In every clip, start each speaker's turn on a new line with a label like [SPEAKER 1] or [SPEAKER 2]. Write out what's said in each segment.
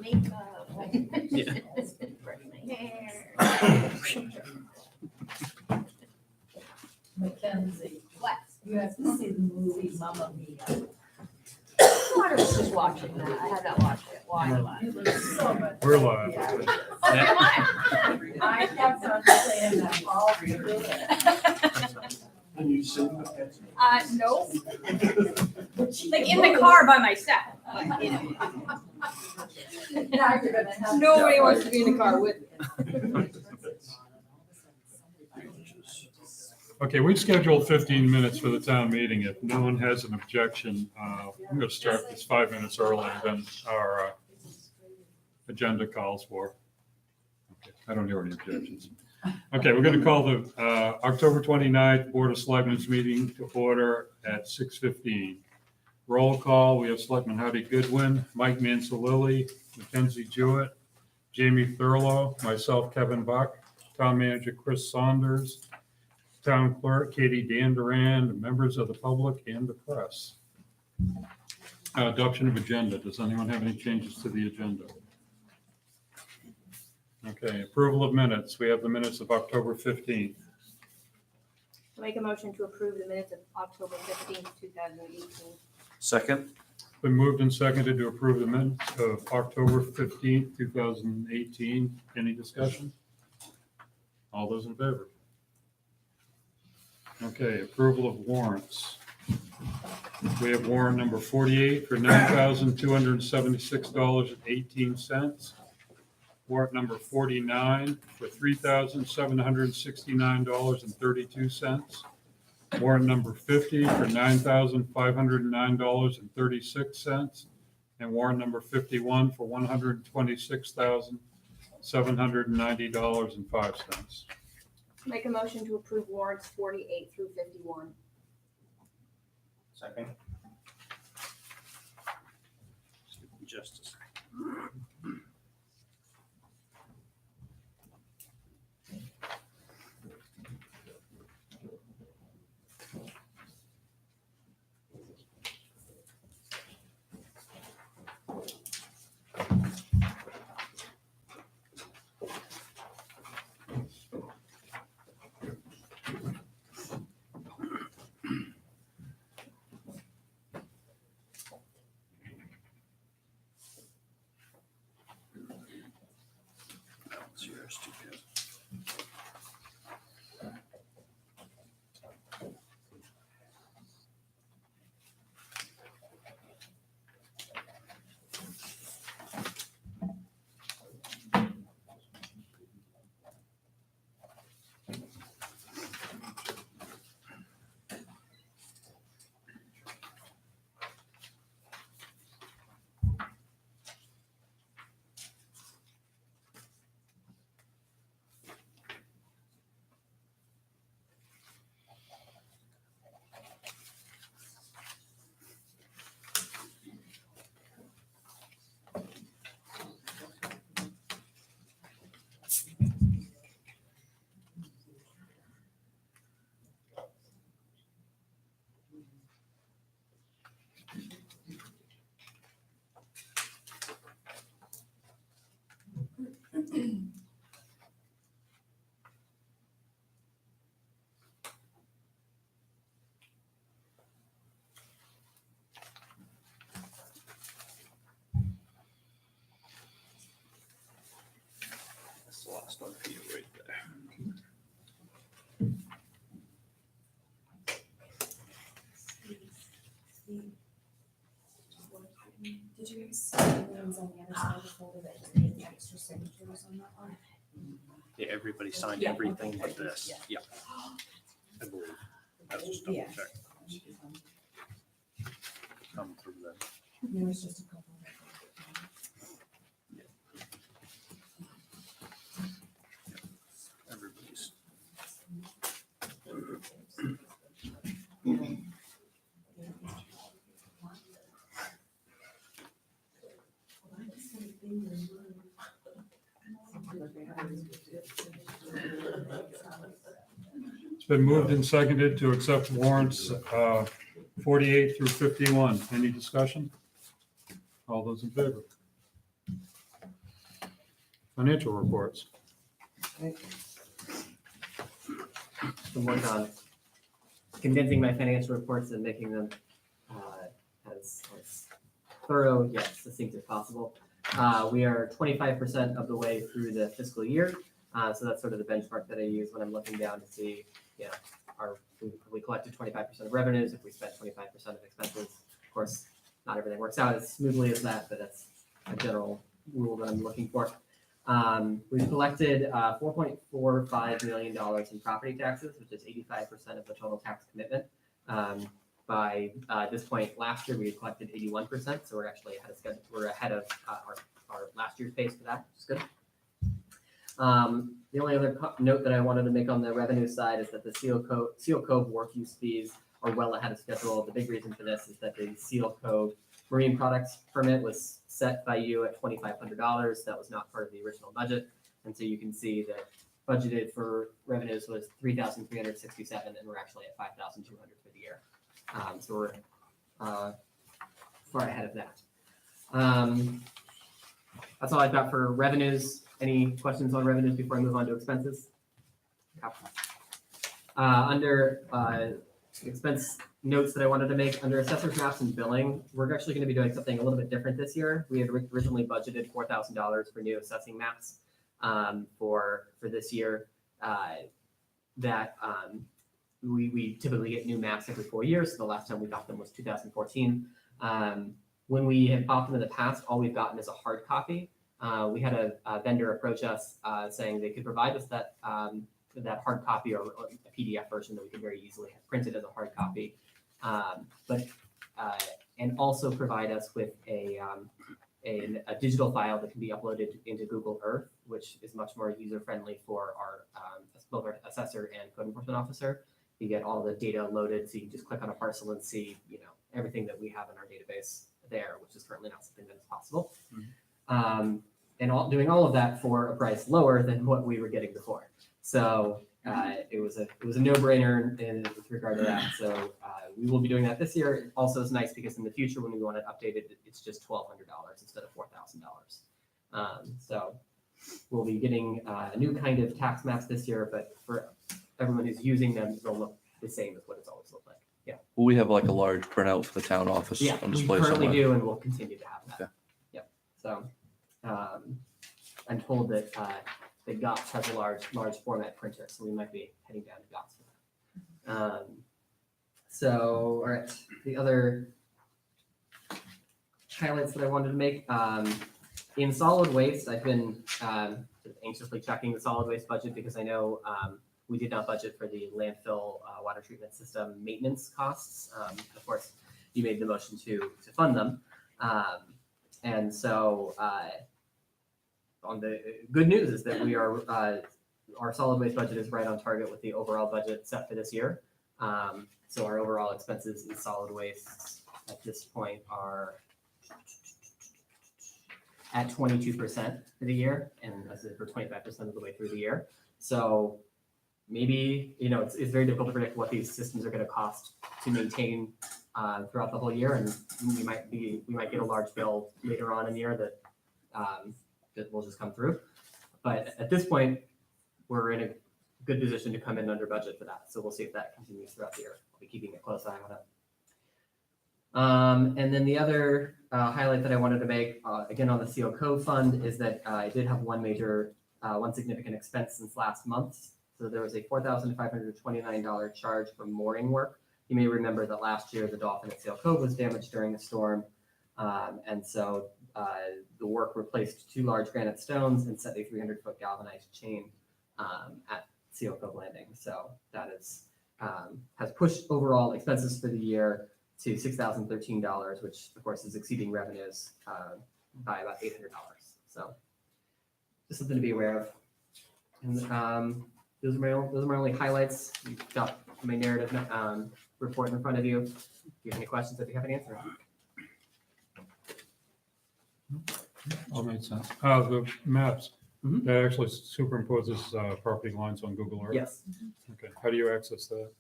[SPEAKER 1] makeup.
[SPEAKER 2] Yeah.
[SPEAKER 1] Brushing my hair.
[SPEAKER 3] Mackenzie,
[SPEAKER 1] What?
[SPEAKER 3] you have to see the movie Mamma Mia.
[SPEAKER 1] Daughter was just watching that. I had that watch it. Why?
[SPEAKER 3] You look so much.
[SPEAKER 4] We're
[SPEAKER 3] like
[SPEAKER 4] live.
[SPEAKER 3] the actress.
[SPEAKER 1] Come
[SPEAKER 3] I kept on saying that all through it.
[SPEAKER 5] And you sing the
[SPEAKER 1] Nope. Like in the car by myself. But, you know,
[SPEAKER 3] Now you're gonna have.
[SPEAKER 1] nobody wants to be in the car with me.
[SPEAKER 4] Okay, we've scheduled 15 minutes for the town meeting. If no one has an objection, I'm going to start this 5 minutes earlier than our agenda calls for. Okay, I don't hear any objections. Okay, we're going to call the October 29th Board of Selectmen's meeting to order at 6:15. Roll call, we have Selectman Howdy Goodwin, Mike Mansalili, Mackenzie Jewett, Jamie Thurlow, myself, Kevin Buck, Town Manager Chris Saunders, Town Clerk Katie Danduran, members of the public and the press. Adoption of agenda. Does anyone have any changes to the agenda? Okay, approval of minutes. We have the minutes of October 15th.
[SPEAKER 1] Make a motion to approve the minutes of October 15th, 2018.
[SPEAKER 2] Second?
[SPEAKER 4] Been moved and seconded to approve the minutes of October 15th, 2018. Any discussion? All those in favor? Okay, approval of warrants. We have warrant number 48 for $9,276.18. Warrant number 49 for $3,769.32. Warrant number 50 for $9,509.36. And warrant number 51 for $126,790.05.
[SPEAKER 1] Make a motion to approve warrants 48 through 51.
[SPEAKER 2] Second. Just a second. That's yours too, Kevin. That's the last one for you right there.
[SPEAKER 6] Did you guys see the ones on the other side of the folder that just need extra signatures on that one?
[SPEAKER 2] Yeah, everybody signed
[SPEAKER 6] Yeah,
[SPEAKER 2] everything
[SPEAKER 6] okay.
[SPEAKER 2] but this.
[SPEAKER 6] Yeah.
[SPEAKER 2] Yeah. I believe. That's just double
[SPEAKER 6] Yeah.
[SPEAKER 2] check. Come through them.
[SPEAKER 6] There was just a couple.
[SPEAKER 2] Everybody's.
[SPEAKER 4] It's been moved and seconded to accept warrants 48 through 51. Any discussion? All those in favor? Financial reports.
[SPEAKER 5] Been working on condensing my financial reports and making them as thorough yet succinct as possible. We are 25% of the way through the fiscal year. So that's sort of the benchmark that I use when I'm looking down to see, we collected 25% of revenues, if we spent 25% of expenses. Of course, not everything works out as smoothly as that, but that's a general rule that I'm looking for. We've collected $4.45 million in property taxes, which is 85% of the total tax commitment. By this point last year, we had collected 81%, so we're actually ahead of schedule. We're ahead of our last year's pace for that, which is good. The only other note that I wanted to make on the revenue side is that the Seal Cove wharf use fees are well ahead of schedule. The big reason for this is that the Seal Cove marine products permit was set by you at $2,500. That was not part of the original budget. And so you can see that budgeted for revenues was $3,367, and we're actually at $5,200 for the year. So we're far ahead of that. That's all I've got for revenues. Any questions on revenues before I move on to expenses? Under expense notes that I wanted to make, under assessors maps and billing, we're actually going to be doing something a little bit different this year. We had originally budgeted $4,000 for new assessing maps for this year. We typically get new maps every 4 years. So the last time we got them was 2014. When we have bought them in the past, all we've gotten is a hard copy. We had a vendor approach us saying they could provide us that hard copy or a PDF version that we could very easily have printed as a hard copy, and also provide us with a digital file that can be uploaded into Google Earth, which is much more user friendly for both our assessor and code enforcement officer. You get all the data loaded, so you can just click on a parcel and see, everything that we have in our database there, which is currently not something that is possible. And doing all of that for a price lower than what we were getting before. So it was a no-brainer with regard to that. So we will be doing that this year. Also, it's nice because in the future, when we want it updated, it's just $1,200 instead of $4,000. So we'll be getting a new kind of tax maps this year, but for everyone who's using them, they'll look the same as what it's always looked like. Yeah.
[SPEAKER 7] Will we have like a large printout for the town office
[SPEAKER 5] Yeah,
[SPEAKER 7] on
[SPEAKER 5] we
[SPEAKER 7] display
[SPEAKER 5] currently
[SPEAKER 7] somewhere?
[SPEAKER 5] do, and we'll continue to have that.
[SPEAKER 7] Okay.
[SPEAKER 5] Yep. So I'm told that GOTS has a large format printer, so we might be heading down to GOTS for that. So, all right, the other highlights that I wanted to make, in solid waste, I've been anxiously checking the solid waste budget because I know we did not budget for the landfill water treatment system maintenance costs. Of course, you made the motion to fund them. And so on the good news is that we are, our solid waste budget is right on target with the overall budget set for this year. So our overall expenses in solid waste at this point are at 22% for the year, and that's for 25% of the way through the year. So maybe, it's very difficult to predict what these systems are going to cost to maintain throughout the whole year, and we might get a large bill later on in the year that will just come through. But at this point, we're in a good position to come in under budget for that. So we'll see if that continues throughout the year. I'll be keeping a close eye on it. And then the other highlight that I wanted to make, again on the Seal Cove fund, is that I did have one significant expense since last month. So there was a $4,529 charge for mooring work. You may remember that last year the Dolphin at Seal Cove was damaged during a storm. And so the work replaced 2 large granite stones and set a 300-foot galvanized chain at Seal Cove Landing. So that has pushed overall expenses for the year to $6,013, which of course is exceeding revenues by about $800. So just something to be aware of. And those are my only highlights. You've got my narrative report in front of you. If you have any questions, I'd be happy to answer.
[SPEAKER 4] All made sense. The maps,
[SPEAKER 5] Mhm.
[SPEAKER 4] that actually superimposes property lines on Google Earth?
[SPEAKER 5] Yes.
[SPEAKER 4] Okay, how do you access that?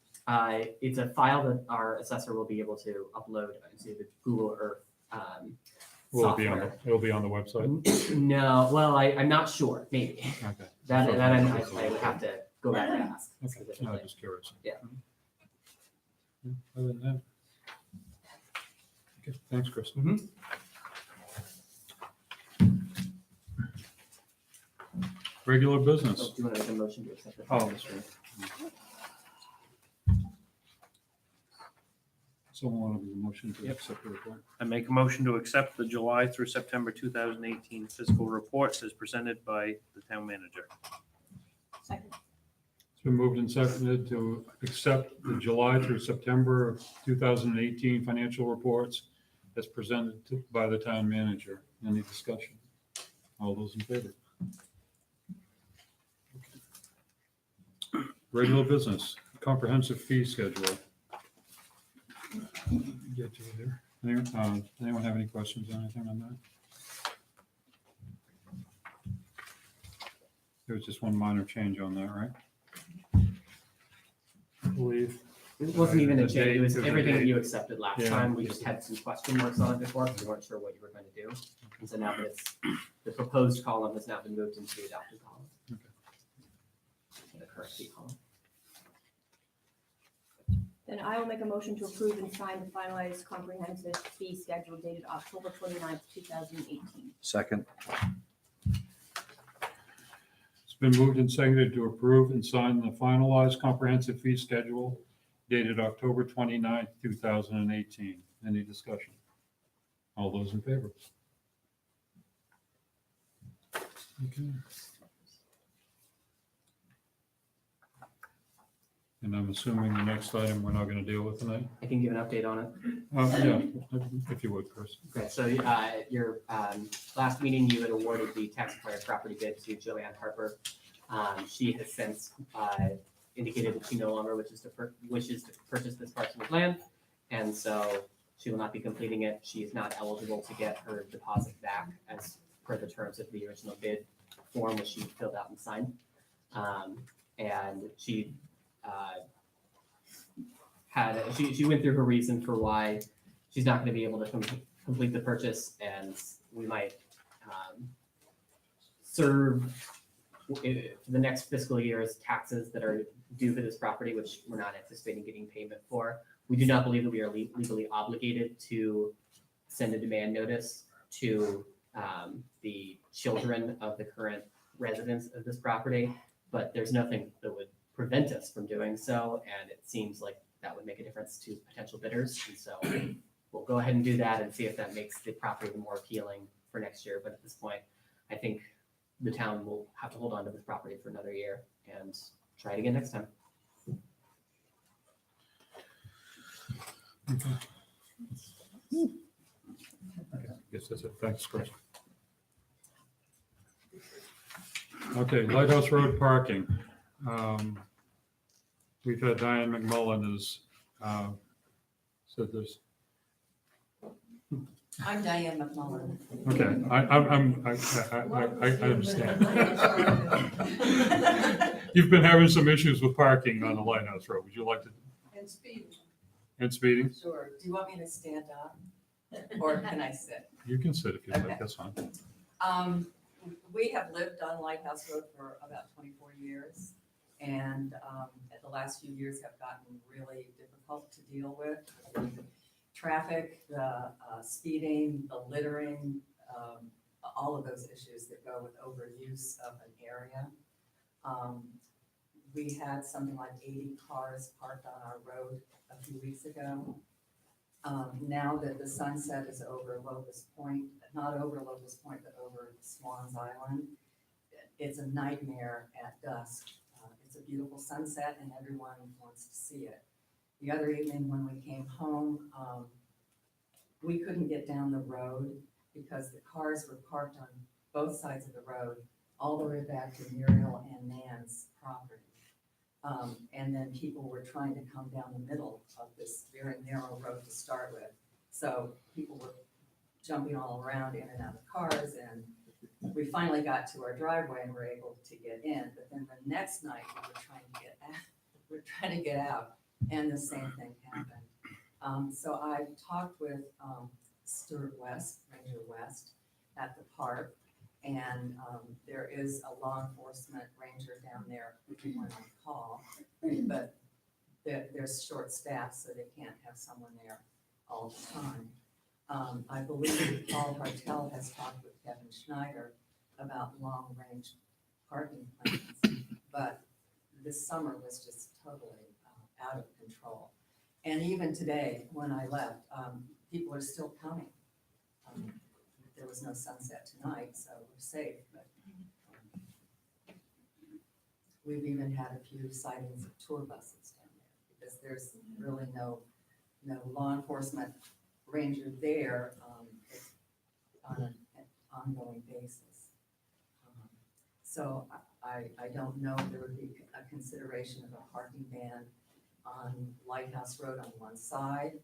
[SPEAKER 5] It's a file that our assessor will be able to upload into the Google Earth
[SPEAKER 4] Will it be on
[SPEAKER 5] software.
[SPEAKER 4] it'll be on the website?
[SPEAKER 5] No, well, I'm not sure, maybe.
[SPEAKER 4] Okay.
[SPEAKER 5] That I would have to go back and ask.
[SPEAKER 4] Okay, no,
[SPEAKER 5] specifically.
[SPEAKER 4] just curious.
[SPEAKER 5] Yeah.
[SPEAKER 4] Other than that. Okay, thanks, Kristen. Regular
[SPEAKER 5] Oh,
[SPEAKER 4] business.
[SPEAKER 5] do you want to make a motion to accept the?
[SPEAKER 4] Oh, that's right. Someone want to do a motion to accept the report?
[SPEAKER 2] I make a motion to accept the July through September 2018 fiscal reports as presented by the town manager.
[SPEAKER 1] Second.
[SPEAKER 4] It's been moved and seconded to accept the July through September of 2018 financial reports as presented by the town manager. Any discussion? All those in favor? Okay. Regular business, comprehensive fee schedule. Get you there. Anyone have any questions or anything on that? There was just one minor change on that, right? I believe.
[SPEAKER 5] It wasn't even a
[SPEAKER 4] The
[SPEAKER 5] change,
[SPEAKER 4] date
[SPEAKER 5] it was
[SPEAKER 4] to the
[SPEAKER 5] everything that
[SPEAKER 4] date.
[SPEAKER 5] you accepted last
[SPEAKER 4] Yeah.
[SPEAKER 5] time, we just had some question marks on it before, because we weren't sure what you were going to do. And so now that it's, the proposed column has now been moved into the adopted column.
[SPEAKER 4] Okay.
[SPEAKER 5] The correct fee column.
[SPEAKER 1] Then I will make a motion to approve and sign the finalized comprehensive fee schedule dated October 29th, 2018.
[SPEAKER 7] Second,
[SPEAKER 4] It's been moved and seconded to approve and sign the finalized comprehensive fee schedule dated October 29th, 2018. Any discussion? All those in favor? Okay. And I'm assuming the next item we're not going to deal with tonight?
[SPEAKER 5] I can give an update on it.
[SPEAKER 4] Yeah, if you would, Chris.
[SPEAKER 5] Okay, so your last meeting, you had awarded the tax acquired property bid to Joanne Harper. She has since indicated that she no longer wishes to purchase this parcel of land, and so she will not be completing it. She is not eligible to get her deposit back as per the terms of the original bid form, which she filled out and signed. And she she went through her reason for why she's not going to be able to complete the purchase, and we might serve for the next fiscal year's taxes that are due for this property, which we're not anticipating getting payment for. We do not believe that we are legally obligated to send a demand notice to the children of the current residents of this property, but there's nothing that would prevent us from doing so, and it seems like that would make a difference to potential bidders, and so we'll go ahead and do that and see if that makes the property more appealing for next year, but at this point, I think the town will have to hold on to this property for another year and try it again next time.
[SPEAKER 4] Guess that's it. Thanks, Chris. Okay, Lighthouse Road parking. We've had Diane McMullen has said this.
[SPEAKER 3] I'm Diane McMullen.
[SPEAKER 4] Okay, I understand. You've been having some issues with parking on the Lighthouse Road. Would you like to,
[SPEAKER 3] And speed,
[SPEAKER 4] and speeding?
[SPEAKER 3] sure. Do you want me to stand up? Or can I sit?
[SPEAKER 4] You can sit if you'd like,
[SPEAKER 3] Okay.
[SPEAKER 4] that's fine.
[SPEAKER 3] We have lived on Lighthouse Road for about 24 years. And at the last few years have gotten really difficult to deal with. The traffic, the speeding, the littering, all of those issues that go with overuse of an area. We had something like 80 cars parked on our road a few weeks ago. Now that the sunset is over Locust Point, not over Locust Point, but over Swans Island, it's a nightmare at dusk. It's a beautiful sunset and everyone wants to see it. The other evening when we came home, we couldn't get down the road because the cars were parked on both sides of the road, all the way back to Muriel and Nan's property. And then people were trying to come down the middle of this very narrow road to start with. So people were jumping all around in and out of cars, and we finally got to our driveway and were able to get in. But then the next night we were trying to get out, and the same thing happened. So I talked with Stewart West, Ranger West, at the park. And there is a law enforcement ranger down there when on call, but they're short staffed, so they can't have someone there all the time. I believe Paul Hartel has talked with Kevin Schneider about long-range parking plans, but this summer was just totally out of control. And even today, when I left, people are still coming. There was no sunset tonight, so we're safe, but we've even had a few sightings of tour buses down there, because there's really no law enforcement ranger there on an ongoing basis. So I don't know if there would be a consideration of a parking ban on Lighthouse Road on one side.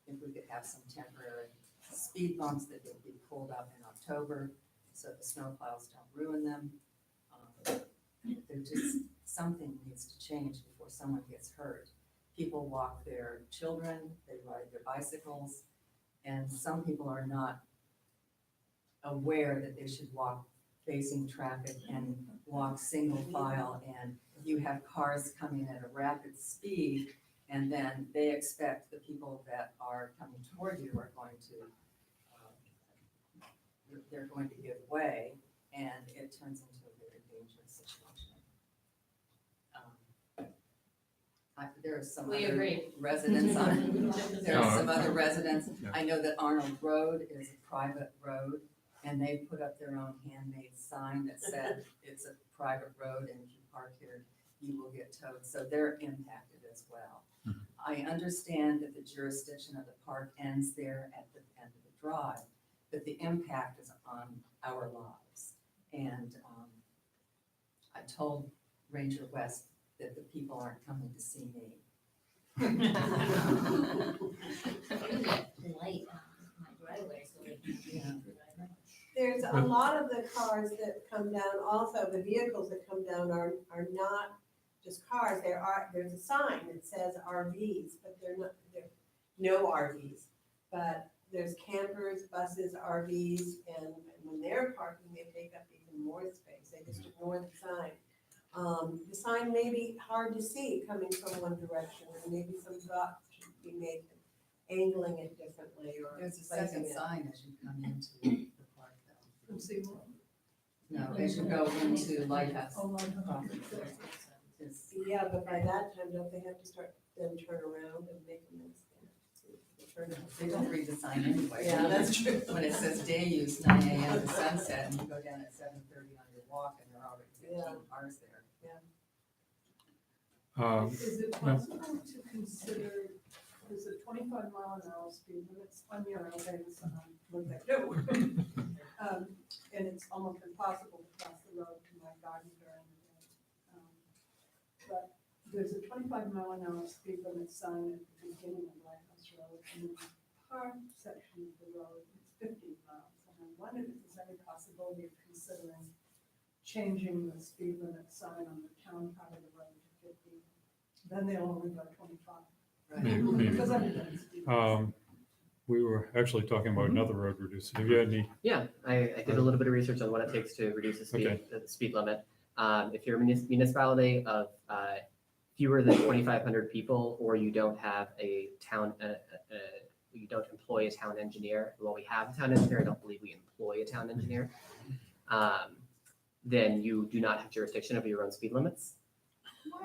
[SPEAKER 3] If we could have some temporary speed bumps that would be pulled up in October so the snowplows don't ruin them. There just, something needs to change before someone gets hurt. People walk their children, they ride their bicycles, and some people are not aware that they should walk facing traffic and walk single file, and you have cars coming at a rapid speed, and then they expect the people that are coming toward you are going to, they're going to give way, and it turns into a very dangerous situation. There are some
[SPEAKER 6] We
[SPEAKER 3] other
[SPEAKER 6] agree.
[SPEAKER 3] residents on, there are some other residents.
[SPEAKER 4] Yeah.
[SPEAKER 3] I know that Arnold Road is a private road, and they put up their own handmade sign that said it's a private road, and if you park here, you will get towed, so they're impacted as well. I understand that the jurisdiction of the park ends there at the end of the drive, but the impact is on our lives. And I told Ranger West that the people aren't coming to see me.
[SPEAKER 6] Light on my driveway, so they can see
[SPEAKER 3] Yeah.
[SPEAKER 6] through my
[SPEAKER 8] There's a lot of the cars that come down, also the vehicles that come down are not just cars. There's a sign that says RVs, but they're no RVs. But there's campers, buses, RVs, and when they're parking, they take up even more space. They just ignore the sign. The sign may be hard to see coming from one direction, and maybe some thought should be made to angling it differently or
[SPEAKER 3] There's a
[SPEAKER 8] placing
[SPEAKER 3] second
[SPEAKER 8] it.
[SPEAKER 3] sign as you come into the park though. No, as you go into Lighthouse property. It's-
[SPEAKER 8] Yeah, but by that time, don't they have to start, then turn around and make them
[SPEAKER 3] They don't read the sign anyway.
[SPEAKER 8] Yeah, that's true.
[SPEAKER 3] When it says day use, 9 AM to sunset, and you go down at 7:30 on your walk, and there are already 15 cars there.
[SPEAKER 9] Is it possible to consider, there's a 25-mile-an-hour speed limit on your roads, what they do. And it's almost impossible to cross the road to my garden during the day. But there's a 25-mile-an-hour speed limit sign at the beginning of Lighthouse Road, and in the park section of the road, it's 15 miles. And I wondered if there's any possibility of considering changing the speed limit sign on the town part of the road to 15. Then they'll only go 25.
[SPEAKER 3] Right.
[SPEAKER 4] Maybe.
[SPEAKER 9] Because everybody's speeding.
[SPEAKER 4] We were actually talking about another road reducing. Have you had any?
[SPEAKER 5] Yeah, I did a little bit of research on what it takes to reduce the speed limit. If you're a municipality of fewer than 2,500 people, or you don't have a town, you don't employ a town engineer. Well, we have a town engineer. I don't believe we employ a town engineer. Then you do not have jurisdiction over your own speed limits.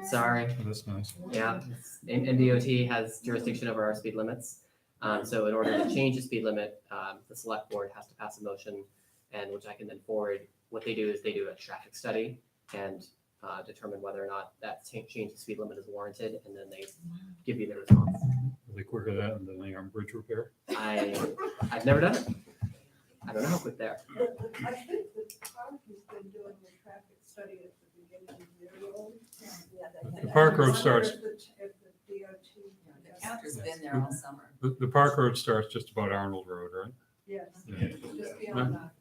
[SPEAKER 5] Sorry.
[SPEAKER 4] Oh, that's nice.
[SPEAKER 5] Yeah, NDOT has jurisdiction over our speed limits. So in order to change the speed limit, the select board has to pass a motion, and which I can then forward. What they do is they do a traffic study and determine whether or not that change the speed limit is warranted, and then they give you the response.
[SPEAKER 4] Are they quicker than the Arm Bridge repair?
[SPEAKER 5] I've never done it. I don't know how quick they are.
[SPEAKER 9] I think the park has been doing the traffic study at the beginning of the road.
[SPEAKER 4] The park road starts,
[SPEAKER 9] If the DOT.
[SPEAKER 3] The counter's been there all summer.
[SPEAKER 4] the park road starts just about Arnold Road, right?
[SPEAKER 9] Yes,
[SPEAKER 4] Yeah.
[SPEAKER 9] just beyond that.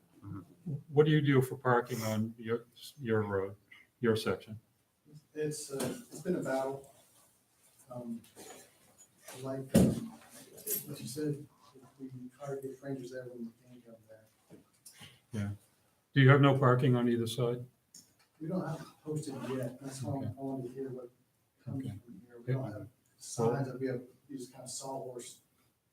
[SPEAKER 4] What do you do for parking on your road, your section?
[SPEAKER 10] It's been a battle. Like what you said, we try to get rangers there when we can come there.
[SPEAKER 4] Do you have no parking on either side?
[SPEAKER 10] We don't have it posted yet, that's why
[SPEAKER 4] Okay.
[SPEAKER 10] I wanted to hear what comes
[SPEAKER 4] Okay.
[SPEAKER 10] from here. We don't have signs, that we have, these kind of sawhorse,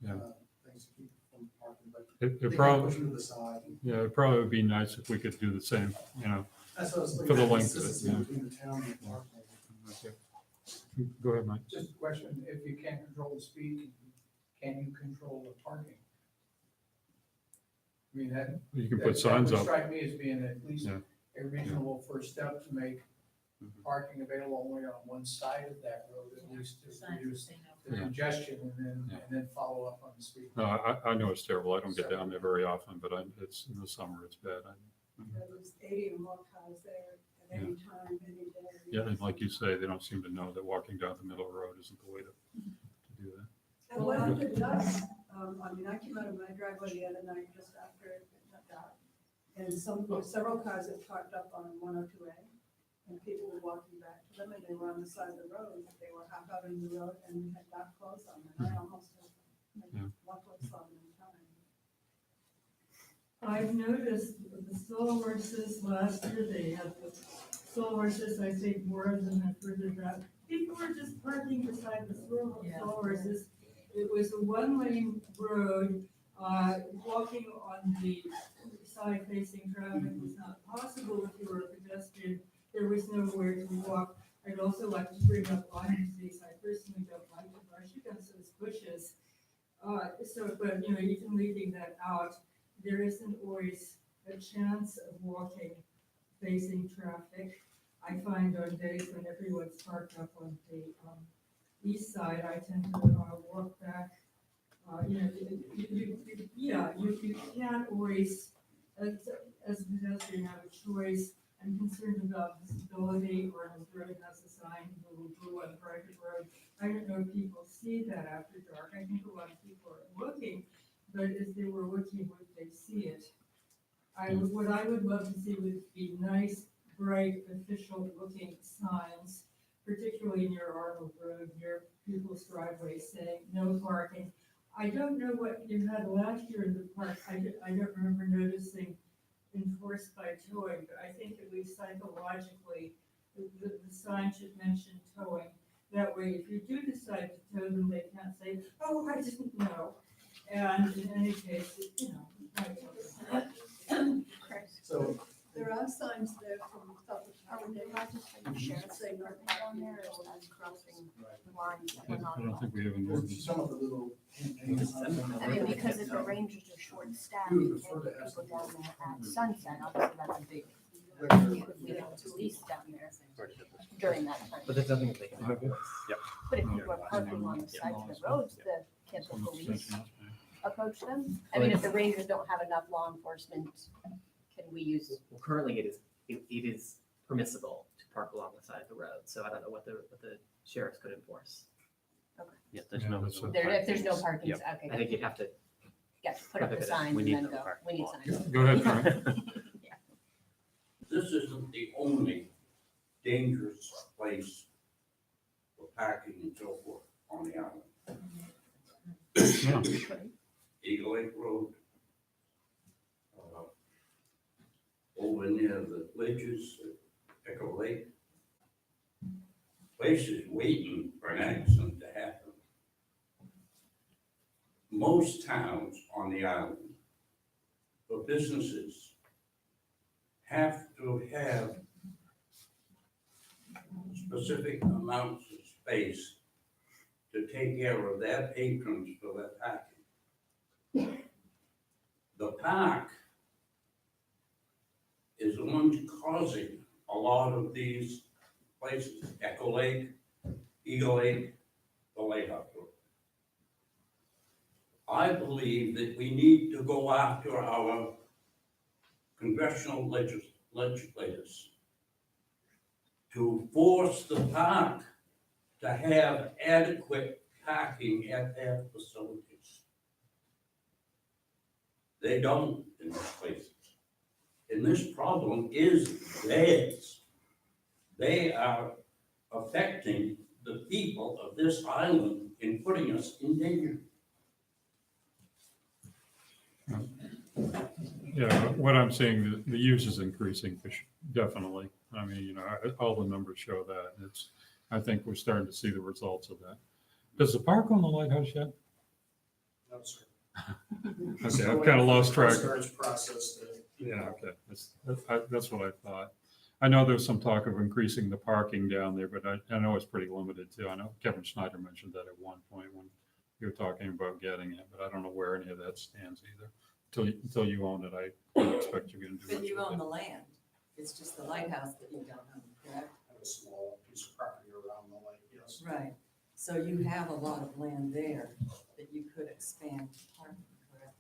[SPEAKER 4] Yeah.
[SPEAKER 10] things to keep from parking, but
[SPEAKER 4] It
[SPEAKER 10] they can
[SPEAKER 4] probably,
[SPEAKER 10] push them to the side.
[SPEAKER 4] yeah, it probably would be nice if we could do the same,
[SPEAKER 10] That's what I was
[SPEAKER 4] For
[SPEAKER 10] looking
[SPEAKER 4] the
[SPEAKER 10] at,
[SPEAKER 4] length of it,
[SPEAKER 10] consistency
[SPEAKER 4] yeah.
[SPEAKER 10] between the town and the park.
[SPEAKER 4] Go ahead, Mike.
[SPEAKER 11] Just a question, if you can't control the speed, can you control the parking? I mean, that.
[SPEAKER 4] You can
[SPEAKER 11] that-
[SPEAKER 4] put signs
[SPEAKER 11] That
[SPEAKER 4] up.
[SPEAKER 11] would strike me as being at least
[SPEAKER 4] Yeah.
[SPEAKER 11] a reasonable first step to make
[SPEAKER 2] Mhm.
[SPEAKER 11] parking available only on one side of that road, at least to reduce the
[SPEAKER 4] Yeah.
[SPEAKER 11] congestion and
[SPEAKER 4] Yeah.
[SPEAKER 11] then follow up on the speed.
[SPEAKER 4] No, I know it's terrible. I don't get down there very often, but it's, in the summer, it's bad.
[SPEAKER 9] There's 80 or more cars there at any time, any day.
[SPEAKER 4] Yeah, and like you say, they don't seem to know that walking down the middle of the road isn't the way to do that.
[SPEAKER 9] And what if it does, I came out of my driveway the other night just after it got dark. And several cars had parked up on 102A, and people were walking back to them, and they were on the side of the road, they were half out in the road and had dark clothes on, and I almost
[SPEAKER 4] Yeah.
[SPEAKER 9] luckily saw them in time.
[SPEAKER 12] I've noticed the sawhorses last year, they had the sawhorses, I think more than that further down. People were just parking beside the sawhorses. It was a one-lane road, walking on the side facing traffic was not possible if you were a pedestrian. There was nowhere to walk. I'd also like to bring up Lyme disease. I personally don't like to brush against those bushes. But even leaving that out, there isn't always a chance of walking facing traffic. I find on days when everyone's parked up on the east side, I tend to walk back. You can't always, as a pedestrian, have a choice. I'm concerned about visibility, or if the road has a sign, blue on private road. I don't know if people see that after dark. I think a lot of people are looking, but if they were looking, would they see it? What I would love to see would be nice, bright, official-looking signs, particularly near Arnold Road, near people's driveways, saying no parking. I don't know what you had last year in the park. I don't remember noticing enforced by towing, but I think at least psychologically, the sign should mention towing. That way, if you do decide to tow them, they can't say, oh, I didn't know. And in any case,
[SPEAKER 10] So,
[SPEAKER 9] There are signs there from Suffolk
[SPEAKER 1] Are we
[SPEAKER 9] County.
[SPEAKER 1] allowed to send the sheriff's
[SPEAKER 9] Say no
[SPEAKER 1] department down
[SPEAKER 9] parking.
[SPEAKER 1] there, or that's crossing lines that
[SPEAKER 4] I
[SPEAKER 1] we're not
[SPEAKER 4] don't think we have an
[SPEAKER 10] well,
[SPEAKER 4] ordinance.
[SPEAKER 10] some of the little campaigns.
[SPEAKER 1] I mean, because if the rangers are short-staffed,
[SPEAKER 10] You
[SPEAKER 1] you
[SPEAKER 10] would
[SPEAKER 1] can't
[SPEAKER 10] prefer
[SPEAKER 1] get
[SPEAKER 10] to have
[SPEAKER 1] people down there at sunset, obviously that's a big,
[SPEAKER 10] regular-
[SPEAKER 1] we have police down there during that time.
[SPEAKER 5] But there's nothing that they can do.
[SPEAKER 1] But if people are parking on the sides of the roads, can't the police approach them? I mean, if the rangers don't have enough law enforcement, can we use?
[SPEAKER 5] Well, currently it is permissible to park along the side of the road, so I don't know what the sheriffs could enforce.
[SPEAKER 2] Yeah, there's
[SPEAKER 4] Yeah,
[SPEAKER 2] no.
[SPEAKER 4] that's what-
[SPEAKER 1] If there's no parking,
[SPEAKER 2] Yep.
[SPEAKER 1] okay,
[SPEAKER 5] I think you'd have to,
[SPEAKER 1] yeah, put up the
[SPEAKER 5] prohibit it.
[SPEAKER 1] signs
[SPEAKER 2] We
[SPEAKER 1] and
[SPEAKER 2] need
[SPEAKER 1] then
[SPEAKER 2] no
[SPEAKER 1] go,
[SPEAKER 2] parking
[SPEAKER 1] we need
[SPEAKER 2] lot.
[SPEAKER 1] signs.
[SPEAKER 4] Go ahead, Frank.
[SPEAKER 13] This isn't the only dangerous place for parking and so forth on the island.
[SPEAKER 4] Yeah.
[SPEAKER 13] Eagle Lake Road, over near the ledges at Echo Lake. Place is waiting for an accident to happen. Most towns on the island, for businesses, have to have specific amounts of space to take care of their patrons for their parking. The park is the one causing a lot of these places, Echo Lake, Eagle Lake, the Lighthouse Road. I believe that we need to go after our congressional legislators to force the park to have adequate parking at their facilities. They don't in most places. And this problem is theirs. They are affecting the people of this island and putting us in danger.
[SPEAKER 4] Yeah, what I'm seeing, the use is increasing, definitely. I mean, all the numbers show that. I think we're starting to see the results of that. Does the park own the lighthouse yet?
[SPEAKER 10] No, sir.
[SPEAKER 4] Okay, I've kind of lost track.
[SPEAKER 10] Storage process.
[SPEAKER 4] Yeah, okay, that's what I thought. I know there's some talk of increasing the parking down there, but I know it's pretty limited too. I know Kevin Schneider mentioned that at one point when you were talking about getting it, but I don't know where any of that stands either. Until you own it, I don't expect you're gonna do much
[SPEAKER 3] But you
[SPEAKER 4] with
[SPEAKER 3] own
[SPEAKER 4] it.
[SPEAKER 3] the land. It's just the lighthouse that you don't own, correct?
[SPEAKER 10] Have a small piece of property around the lake, yes.
[SPEAKER 3] Right. So you have a lot of land there that you could expand parking, correct?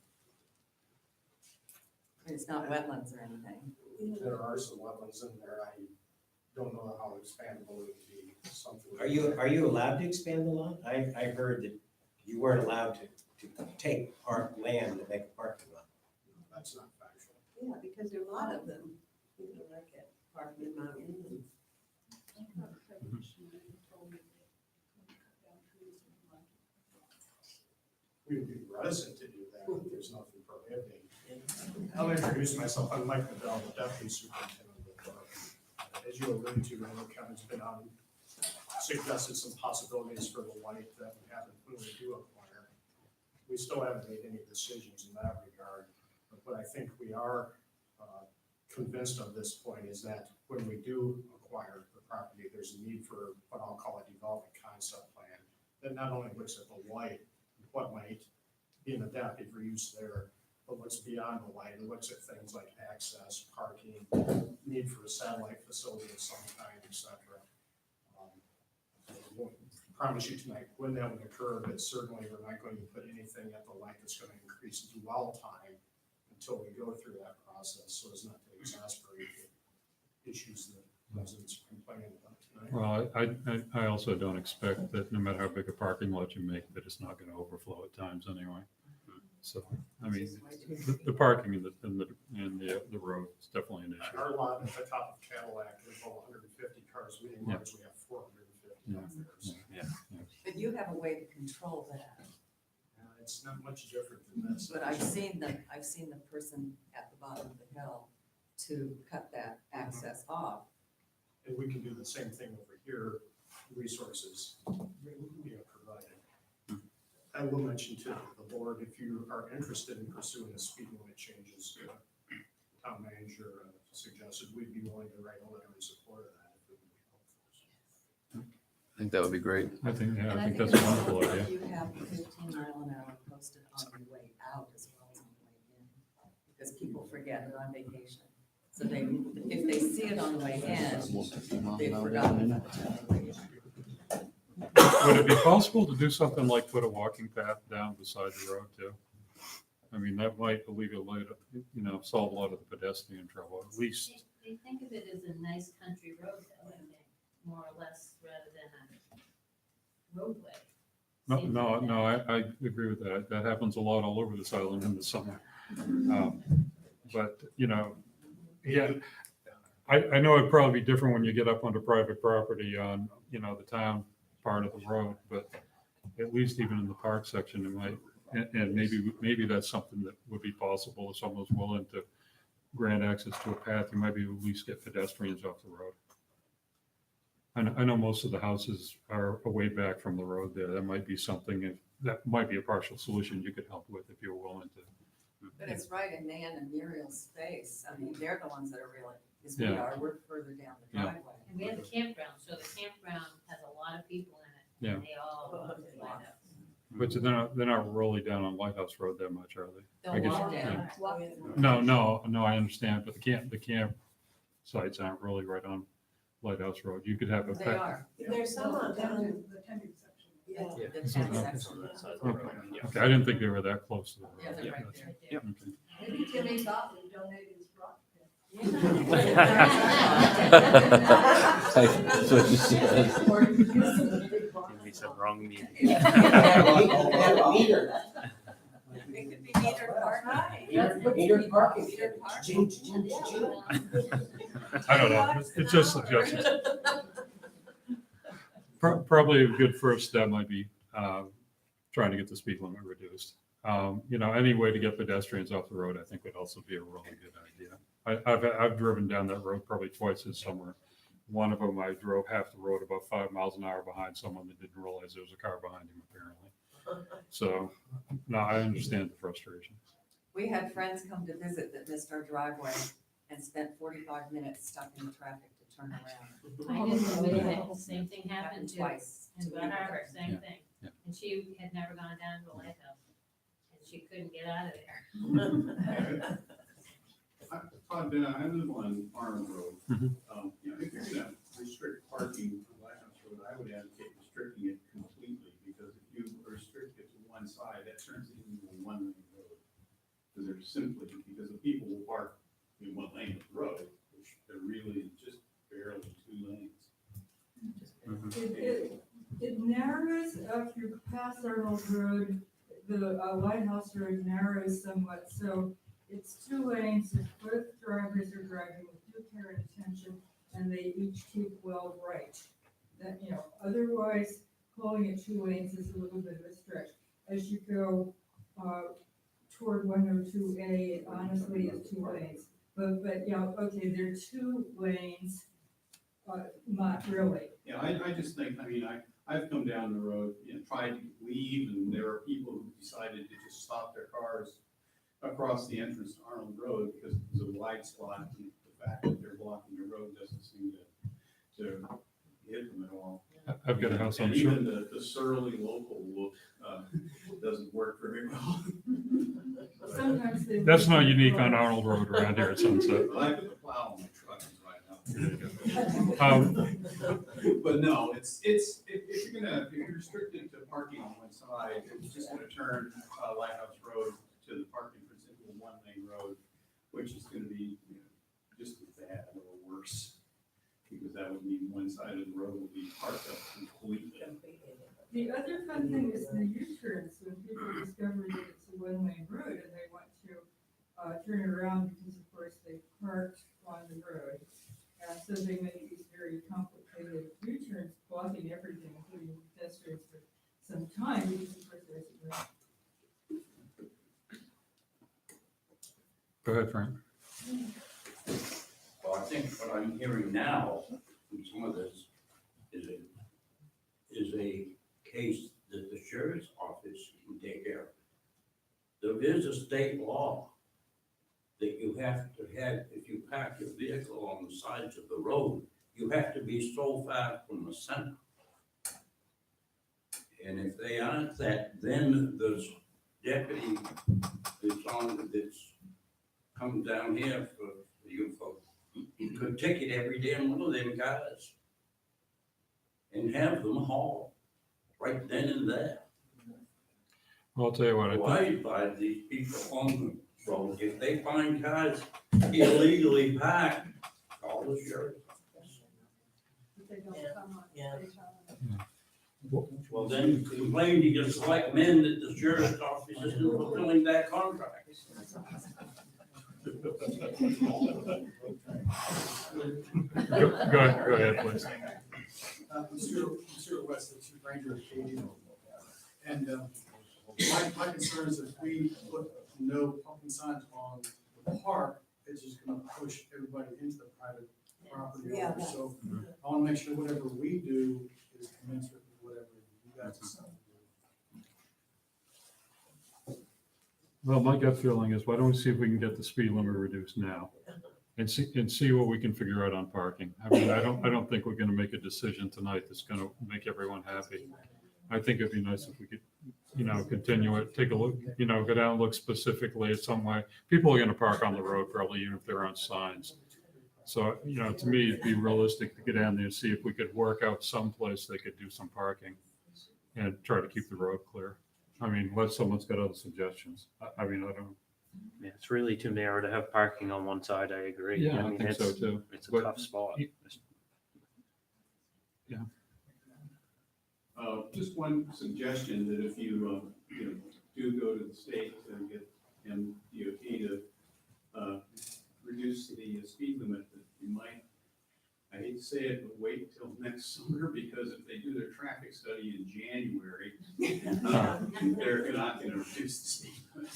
[SPEAKER 3] I mean, it's not wetlands or anything.
[SPEAKER 10] There are some wetlands in there. I don't know how expandable it would be, something.
[SPEAKER 14] Are you allowed to expand the lot? I heard that you weren't allowed to take park land to make a parking lot.
[SPEAKER 10] That's not factual.
[SPEAKER 8] Yeah, because there are a lot of them, like at Parkman Mountain.
[SPEAKER 10] We would be reticent to do that, but there's nothing prohibiting. I'll introduce myself. I'm Mike Bedell, the deputy superintendent of the park. As you alluded to, I know Kevin's been on, suggested some possibilities for the light that we haven't, when we do acquire. We still haven't made any decisions in that regard, but what I think we are convinced of this point is that when we do acquire the property, there's a need for what I'll call a development concept plan that not only looks at the light, what might be an adaptive reuse there, but looks beyond the light. It looks at things like access, parking, need for a satellite facility of some kind, et cetera. I won't promise you tonight when that would occur, but certainly we're not going to put anything at the light that's going to increase dwell time until we go through that process, so as not to exasperate the issues that residents are complaining about tonight.
[SPEAKER 4] Well, I also don't expect that no matter how big a parking lot you make, that it's not gonna overflow at times anyway. So, I mean, the parking and the road is definitely an issue.
[SPEAKER 10] Our lot at the top of Cadillac, there's about 150 cars, we
[SPEAKER 4] Yeah.
[SPEAKER 10] we have 450 out there. So,
[SPEAKER 3] But you have a way to control that.
[SPEAKER 10] it's not much different than this.
[SPEAKER 3] But I've seen the person at the bottom of the hill to cut that access off.
[SPEAKER 10] And we can do the same thing over here, resources provided. I will mention to the board, if you are interested in pursuing the speed limit changes, town manager suggested, we'd be willing to write a letter in support of that if it would be helpful.
[SPEAKER 7] I think that would be great.
[SPEAKER 4] I think
[SPEAKER 3] And
[SPEAKER 4] that's a
[SPEAKER 3] it's
[SPEAKER 4] wonderful
[SPEAKER 3] also
[SPEAKER 4] idea.
[SPEAKER 3] that you have 15-mile-an-hour posted on your way out as well as on the way in. Because people forget they're on vacation. So if they see it on the way in, they've forgotten about it on the way out.
[SPEAKER 4] Would it be possible to do something like put a walking path down beside the road too? I mean, that might alleviate, solve a lot of the pedestrian trouble, at least.
[SPEAKER 15] They think of it as a nice country road, though, I think, more or less, rather than a roadway.
[SPEAKER 4] No, I agree with that. That happens a lot all over this island in the summer. But, yeah, I know it'd probably be different when you get up onto private property on, the town part of the road, but at least even in the park section, it might, and maybe that's something that would be possible if someone's willing to grant access to a path, you might be able to at least get pedestrians off the road. I know most of the houses are a way back from the road there. That might be something, that might be a partial solution you could help with if you're willing to.
[SPEAKER 3] But it's right in Nan and Muriel's space. I mean, they're the ones that are really, because we
[SPEAKER 4] Yeah.
[SPEAKER 3] are, we're further down the
[SPEAKER 4] Yeah.
[SPEAKER 3] driveway.
[SPEAKER 15] And we have a campground, so the campground has a lot of people in it, and they all love the lighthouse.
[SPEAKER 4] But they're not really down on Lighthouse Road that much, are they? I
[SPEAKER 3] They'll
[SPEAKER 4] guess-
[SPEAKER 3] walk
[SPEAKER 4] yeah.
[SPEAKER 3] down.
[SPEAKER 4] No, I understand, but the camp sites aren't really right on Lighthouse Road. You could have a.
[SPEAKER 3] They are.
[SPEAKER 8] There's some on down,
[SPEAKER 9] The tending section.
[SPEAKER 8] yeah.
[SPEAKER 3] The
[SPEAKER 4] Is
[SPEAKER 3] 10
[SPEAKER 4] that-
[SPEAKER 3] section.
[SPEAKER 4] Okay, I didn't think they were that close to the road.
[SPEAKER 3] Yeah, they're right there.
[SPEAKER 4] Okay.
[SPEAKER 9] Maybe Timmy thought we donated his rock pit.
[SPEAKER 7] That's what you said.
[SPEAKER 2] He said wrong meeting.
[SPEAKER 3] It could be metered parking.
[SPEAKER 14] Metered parking.
[SPEAKER 3] Metered parking.
[SPEAKER 4] I don't know. It's just suggestions. Probably a good first step might be trying to get the speed limit reduced. You know, any way to get pedestrians off the road, I think would also be a really good idea. I've driven down that road probably twice this summer. One of them, I drove half the road about 5 miles an hour behind someone that didn't realize there was a car behind him apparently. So, no, I understand the frustration.
[SPEAKER 3] We had friends come to visit that missed our driveway and spent 45 minutes stuck in the traffic to turn around.
[SPEAKER 15] I didn't believe it, same thing happened
[SPEAKER 3] Happened
[SPEAKER 15] to,
[SPEAKER 3] twice.
[SPEAKER 15] in Bud Harbor, same
[SPEAKER 4] Yeah.
[SPEAKER 15] thing.
[SPEAKER 4] Yeah.
[SPEAKER 15] And she had never gone down to the lighthouse, and she couldn't get out of there.
[SPEAKER 16] Todd, I live on Arnold Road.
[SPEAKER 4] Mhm.
[SPEAKER 16] You know, if you're gonna restrict parking on Lighthouse Road, I would advocate restricting it completely, because if you restrict it to one side, that turns it into a one-lane road. Because they're simply, because the people will park in one lane of the road, which there really is just barely 2 lanes.
[SPEAKER 12] It narrows after you pass Arnold Road, the Lighthouse Road narrows somewhat, so it's 2 lanes, if both drivers are driving with due care and attention, and they each keep well right. That, you know, otherwise, calling it 2 lanes is a little bit of a stretch. As you go, toward 102A, it honestly is 2 lanes. But, yeah, okay, there are 2 lanes, not really.
[SPEAKER 16] Yeah, I just think, I mean, I've come down the road, you know, tried to leave, and there are people who decided to just stop their cars across the entrance to Arnold Road because it was a wide spot, and the fact that they're blocking the road doesn't seem to hit them at all.
[SPEAKER 4] I've got a house on
[SPEAKER 16] And
[SPEAKER 4] Shore.
[SPEAKER 16] even the surly local look doesn't work very well.
[SPEAKER 12] Sometimes they.
[SPEAKER 4] That's not unique on Arnold Road around here at Sunset.
[SPEAKER 16] I put the plow on my truck and ride out. But no, if you're restricted to parking on one side, it's just gonna turn Lighthouse Road to the parking into a one-lane road, which is gonna be, you know, just as bad or worse. Because that would mean one side of the road will be parked up completely.
[SPEAKER 12] The other fun thing is the U-turns, when people discover that it's a one-lane road and they want to turn around because of course they parked on the road. So they make these very complicated U-turns, blocking everything, including pedestrians for some time, because of course there's a road.
[SPEAKER 4] Go ahead, Frank.
[SPEAKER 13] Well, I think what I'm hearing now from some of this is a case that the sheriff's office can take care of. There is a state law that you have to have, if you park your vehicle on the sides of the road, you have to be so far from the center. And if they aren't that, then there's deputy that's comes down here for you folks. You could ticket every damn one of them cars and have them hauled right then and there.
[SPEAKER 4] Well, I'll tell you what, I
[SPEAKER 13] Why
[SPEAKER 4] think,
[SPEAKER 13] by these people on the road, if they find cars illegally parked, call the sheriff.
[SPEAKER 9] But they don't come on state highway.
[SPEAKER 13] Well, then complain to your selectmen that the sheriff's office isn't fulfilling that contract.
[SPEAKER 4] go ahead, please.
[SPEAKER 10] I'm Stuart West, the Chief Ranger of Katy. And my concern is if we put no parking signs on the park, it's just gonna push everybody into the private property.
[SPEAKER 8] Yeah,
[SPEAKER 10] owner. So I wanna make sure whatever we do is commensurate with whatever you guys decide to do.
[SPEAKER 4] Well, my gut feeling is why don't we see if we can get the speed limit reduced now? And see what we can figure out on parking. I mean, I don't think we're gonna make a decision tonight that's gonna make everyone happy. I think it'd be nice if we could, you know, continue it, take a look, you know, go down and look specifically at some way. People are gonna park on the road probably even if they're on signs. So, you know, to me, it'd be realistic to get down there and see if we could work out someplace they could do some parking and try to keep the road clear. I mean, unless someone's got other suggestions. I mean, I don't.
[SPEAKER 2] Yeah, it's really too narrow to have parking on one side, I agree.
[SPEAKER 4] Yeah, I
[SPEAKER 2] mean,
[SPEAKER 4] think so
[SPEAKER 2] it's-
[SPEAKER 4] too.
[SPEAKER 2] It's a
[SPEAKER 4] But-
[SPEAKER 2] tough spot.
[SPEAKER 4] Yeah.
[SPEAKER 16] Just one suggestion that if you, you know, do go to the state to get MDOT to reduce the speed limit, that you might I hate to say it, but wait until next summer, because if they do their traffic study in January, they're not gonna reduce the speed limit.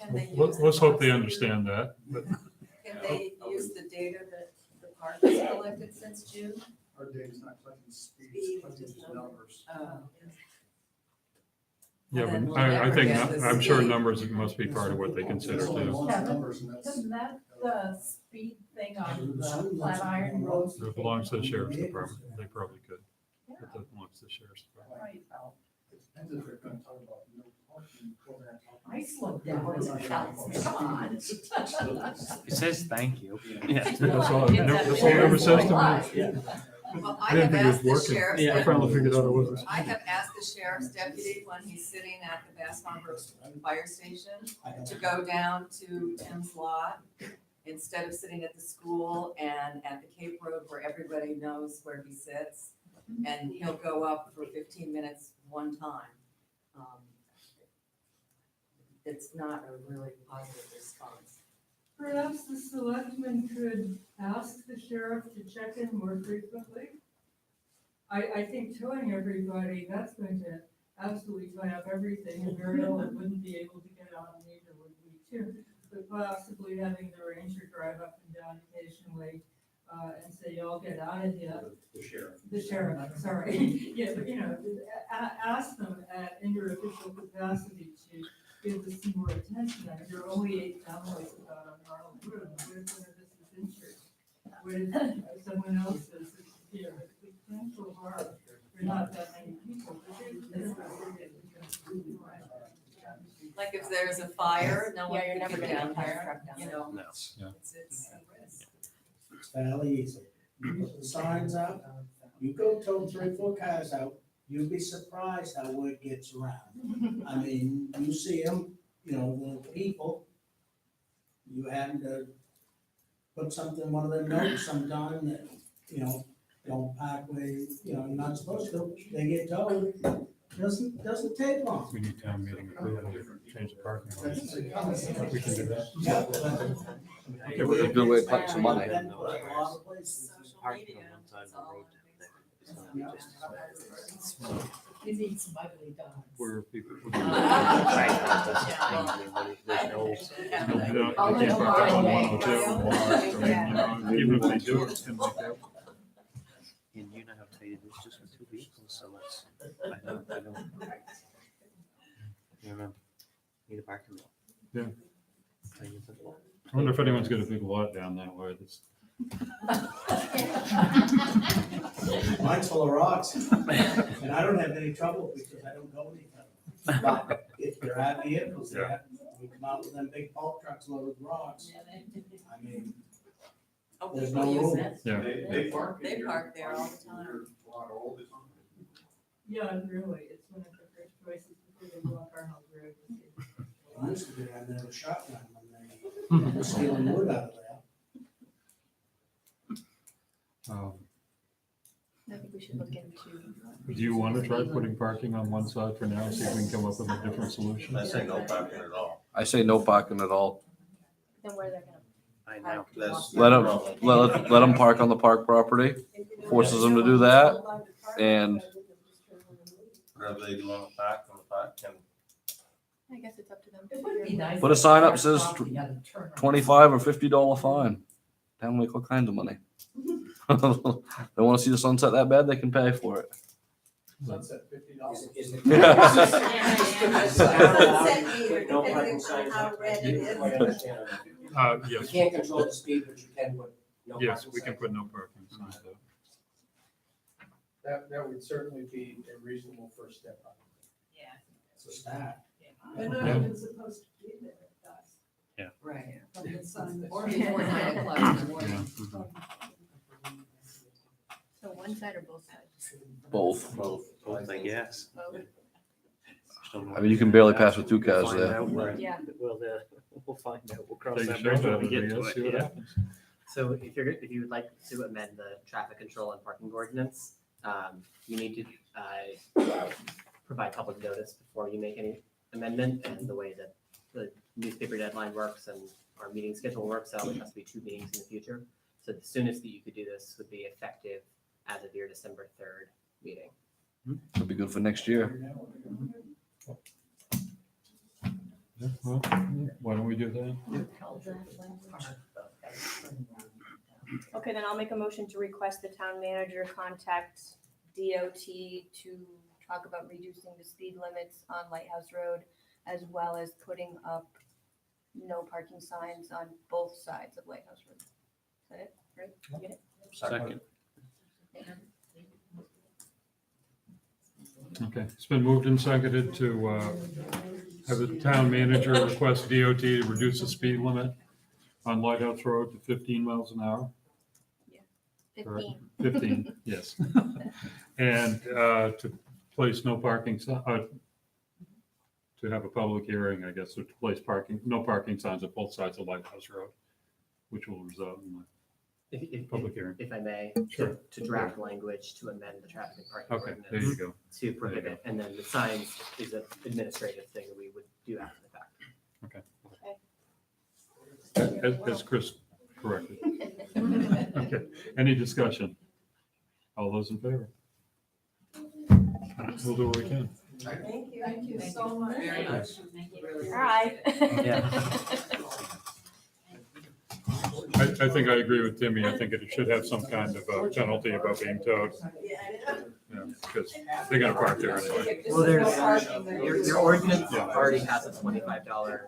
[SPEAKER 3] Can they use
[SPEAKER 4] Let's hope they
[SPEAKER 3] the-
[SPEAKER 4] understand that, but
[SPEAKER 3] Can they use the data that the park has collected since June?
[SPEAKER 10] Our data's not collecting speed,
[SPEAKER 8] Speed,
[SPEAKER 10] it's collecting
[SPEAKER 8] just
[SPEAKER 10] numbers.
[SPEAKER 4] yeah,
[SPEAKER 3] And then
[SPEAKER 4] but
[SPEAKER 3] we'll
[SPEAKER 4] I
[SPEAKER 3] never
[SPEAKER 4] think,
[SPEAKER 3] get the
[SPEAKER 4] I'm sure
[SPEAKER 3] speed.
[SPEAKER 4] numbers must be part of what they consider
[SPEAKER 10] There's only
[SPEAKER 4] too.
[SPEAKER 10] one numbers, and that's-
[SPEAKER 12] Isn't that the speed thing on the Flatiron Road?
[SPEAKER 4] If it belongs to the sheriff's department, they probably could. If it belongs to the sheriff's department.
[SPEAKER 12] Right.
[SPEAKER 10] It depends if they're gonna talk about no parking. or they're gonna talk about-
[SPEAKER 12] I slowed down as it counts, come on.
[SPEAKER 2] It says thank you.
[SPEAKER 4] Yeah, that's all, that's all it ever says to me.
[SPEAKER 3] Well,
[SPEAKER 4] I
[SPEAKER 3] I
[SPEAKER 4] didn't
[SPEAKER 3] have
[SPEAKER 4] think it was
[SPEAKER 3] asked the
[SPEAKER 4] working.
[SPEAKER 3] sheriff's.
[SPEAKER 4] I finally figured out it wasn't.
[SPEAKER 3] I have asked the sheriff's deputy when he's sitting at the Bass Harbor Fire Station to go down to Tim's lot instead of sitting at the school and at the Cape Road where everybody knows where he sits. And he'll go up for 15 minutes one time. It's not a really positive response.
[SPEAKER 12] Perhaps the selectmen could ask the sheriff to check in more frequently. I think telling everybody, that's going to absolutely tie up everything, and Muriel wouldn't be able to get on, neither would we too. But possibly having the ranger drive up and down occasionally, and say, y'all get out of here.
[SPEAKER 16] The sheriff.
[SPEAKER 12] The sheriff, sorry. Yeah, but ask them in your official capacity to give this some more attention. I mean, there are only 8 families about on Harlem Road. What if one of this is injured? What if someone else is here? We can't go hard. We're not that many people.
[SPEAKER 3] Like if there's a fire, no one
[SPEAKER 1] Yeah, you're
[SPEAKER 3] can
[SPEAKER 1] never
[SPEAKER 3] get
[SPEAKER 1] gonna
[SPEAKER 3] down
[SPEAKER 1] get a fire
[SPEAKER 3] there,
[SPEAKER 1] truck down
[SPEAKER 3] you
[SPEAKER 1] there.
[SPEAKER 3] know,
[SPEAKER 2] No.
[SPEAKER 3] it's a risk.
[SPEAKER 11] It's fairly easy. You put the signs up, you go tow 3 or 4 cars out, you'll be surprised how word gets around. I mean, you see them, the people, you had to put something, one of them notes sometime that, don't park where, you're not supposed to, they get towed. Doesn't take long.
[SPEAKER 4] We need town meeting approval to change the parking lot.
[SPEAKER 10] That's a comment.
[SPEAKER 4] We can do that.
[SPEAKER 11] Yeah.
[SPEAKER 4] Okay,
[SPEAKER 7] It's a good way to collect some money.
[SPEAKER 3] Social media, it's all.
[SPEAKER 12] He needs some ugly dogs.
[SPEAKER 4] Where people.
[SPEAKER 12] I'll
[SPEAKER 4] They
[SPEAKER 12] let
[SPEAKER 4] can't
[SPEAKER 12] them
[SPEAKER 4] park on
[SPEAKER 12] ride.
[SPEAKER 4] 102 or Walmart, even if they do, it's gonna be out.
[SPEAKER 2] And you know how tight it is just with 2 vehicles, so it's, I don't. You remember, need a parking lot.
[SPEAKER 4] Yeah.
[SPEAKER 2] Plain and simple.
[SPEAKER 4] I wonder if anyone's got a big lot down that way that's.
[SPEAKER 11] Mine's full of rocks, and I don't have any trouble because I don't go anything. But if there are vehicles there, we come out with them big bulk trucks loaded with rocks. I mean,
[SPEAKER 3] Oh,
[SPEAKER 11] there's
[SPEAKER 3] people
[SPEAKER 11] no
[SPEAKER 3] use
[SPEAKER 11] room.
[SPEAKER 3] it.
[SPEAKER 4] Yeah.
[SPEAKER 16] They park. in
[SPEAKER 3] They
[SPEAKER 16] your-
[SPEAKER 3] park there all the time.
[SPEAKER 16] your lot all the time.
[SPEAKER 12] Yeah, really, it's one of the first choices before they go up Arnold Road.
[SPEAKER 11] I used to be down there with shotgun when they were stealing wood out of there.
[SPEAKER 1] I think we should look into.
[SPEAKER 4] Do you want to try putting parking on one side for now, see if we can come up with a different solution?
[SPEAKER 7] I say no parking at all. I say no parking at all.
[SPEAKER 1] Then where they're gonna.
[SPEAKER 2] I know.
[SPEAKER 7] Let them park on the park property, forces them to do that, and
[SPEAKER 8] Wherever they do on the park, can.
[SPEAKER 1] I guess it's up to them.
[SPEAKER 12] It would be nice.
[SPEAKER 7] put a
[SPEAKER 12] if
[SPEAKER 7] sign up
[SPEAKER 12] the
[SPEAKER 7] says
[SPEAKER 12] property had a turn on.
[SPEAKER 7] $25 or $50 fine. Town make all kinds of money. They want to see the sunset that bad, they can pay for it.
[SPEAKER 10] Sunset $50.
[SPEAKER 14] Is it-
[SPEAKER 8] Sunset meter,
[SPEAKER 14] No
[SPEAKER 8] depending
[SPEAKER 14] parking
[SPEAKER 8] on
[SPEAKER 14] signs
[SPEAKER 8] how
[SPEAKER 14] up.
[SPEAKER 8] red
[SPEAKER 14] I
[SPEAKER 8] it
[SPEAKER 14] didn't quite
[SPEAKER 8] is.
[SPEAKER 14] understand on that. You
[SPEAKER 4] Yes,
[SPEAKER 14] can't control the speed, but you can put no parking
[SPEAKER 4] yes, we can
[SPEAKER 14] signs.
[SPEAKER 4] put no parking signs up.
[SPEAKER 10] That would certainly be a reasonable first step.
[SPEAKER 3] Yeah.
[SPEAKER 11] It's a start.
[SPEAKER 9] They're not
[SPEAKER 4] Yeah.
[SPEAKER 9] even supposed to be there at dusk.
[SPEAKER 3] Right.
[SPEAKER 9] From the sun that-
[SPEAKER 3] Or before 9 o'clock in the morning.
[SPEAKER 1] So one side or both sides?
[SPEAKER 7] Both.
[SPEAKER 2] Both, I guess.
[SPEAKER 1] Both.
[SPEAKER 7] I mean, you can barely pass with 2 cars
[SPEAKER 2] Find
[SPEAKER 7] there.
[SPEAKER 2] out where-
[SPEAKER 1] Yeah.
[SPEAKER 2] We'll find out. We'll cross
[SPEAKER 4] Take a
[SPEAKER 2] that
[SPEAKER 4] shot
[SPEAKER 2] bridge when
[SPEAKER 4] at
[SPEAKER 2] we
[SPEAKER 4] it,
[SPEAKER 2] get
[SPEAKER 4] I
[SPEAKER 2] to
[SPEAKER 4] guess, see
[SPEAKER 2] it,
[SPEAKER 4] what
[SPEAKER 2] yeah.
[SPEAKER 4] happens.
[SPEAKER 5] So if you would like to amend the traffic control and parking ordinance, you need to provide public notice before you make any amendment, and the way that the newspaper deadline works and our meeting schedule works out, it has to be 2 meetings in the future. So the soonest that you could do this would be effective as of your December 3rd meeting.
[SPEAKER 7] That'd be good for next year.
[SPEAKER 4] Yeah, well, why don't we do that?
[SPEAKER 1] Okay, then I'll make a motion to request the town manager contact DOT to talk about reducing the speed limits on Lighthouse Road, as well as putting up no parking signs on both sides of Lighthouse Road. Is that it, right? You get it?
[SPEAKER 2] Second.
[SPEAKER 4] Okay, it's been moved and seconded to have the town manager request DOT to reduce the speed limit on Lighthouse Road to 15 miles an hour. Correct? 15, yes. And to place no parking, to have a public hearing, I guess, to place no parking signs at both sides of Lighthouse Road, which will result in a public hearing.
[SPEAKER 5] If I may,
[SPEAKER 4] Sure.
[SPEAKER 5] to draft language to amend the traffic and parking
[SPEAKER 4] Okay, there you
[SPEAKER 5] ordinance
[SPEAKER 4] go.
[SPEAKER 5] to prohibit, and then the signs is an administrative thing that we would do after the fact.
[SPEAKER 4] As Chris corrected. Okay, any discussion? All those in favor? We'll do what we can.
[SPEAKER 8] Thank you.
[SPEAKER 9] Thank you so much.
[SPEAKER 3] Very much.
[SPEAKER 1] All right.
[SPEAKER 4] I think I agree with Timmy. I think it should have some kind of penalty about being towed.
[SPEAKER 8] Yeah, I know.
[SPEAKER 4] Yeah, because they're gonna park there anyway.
[SPEAKER 5] Well, your ordinance already has a $25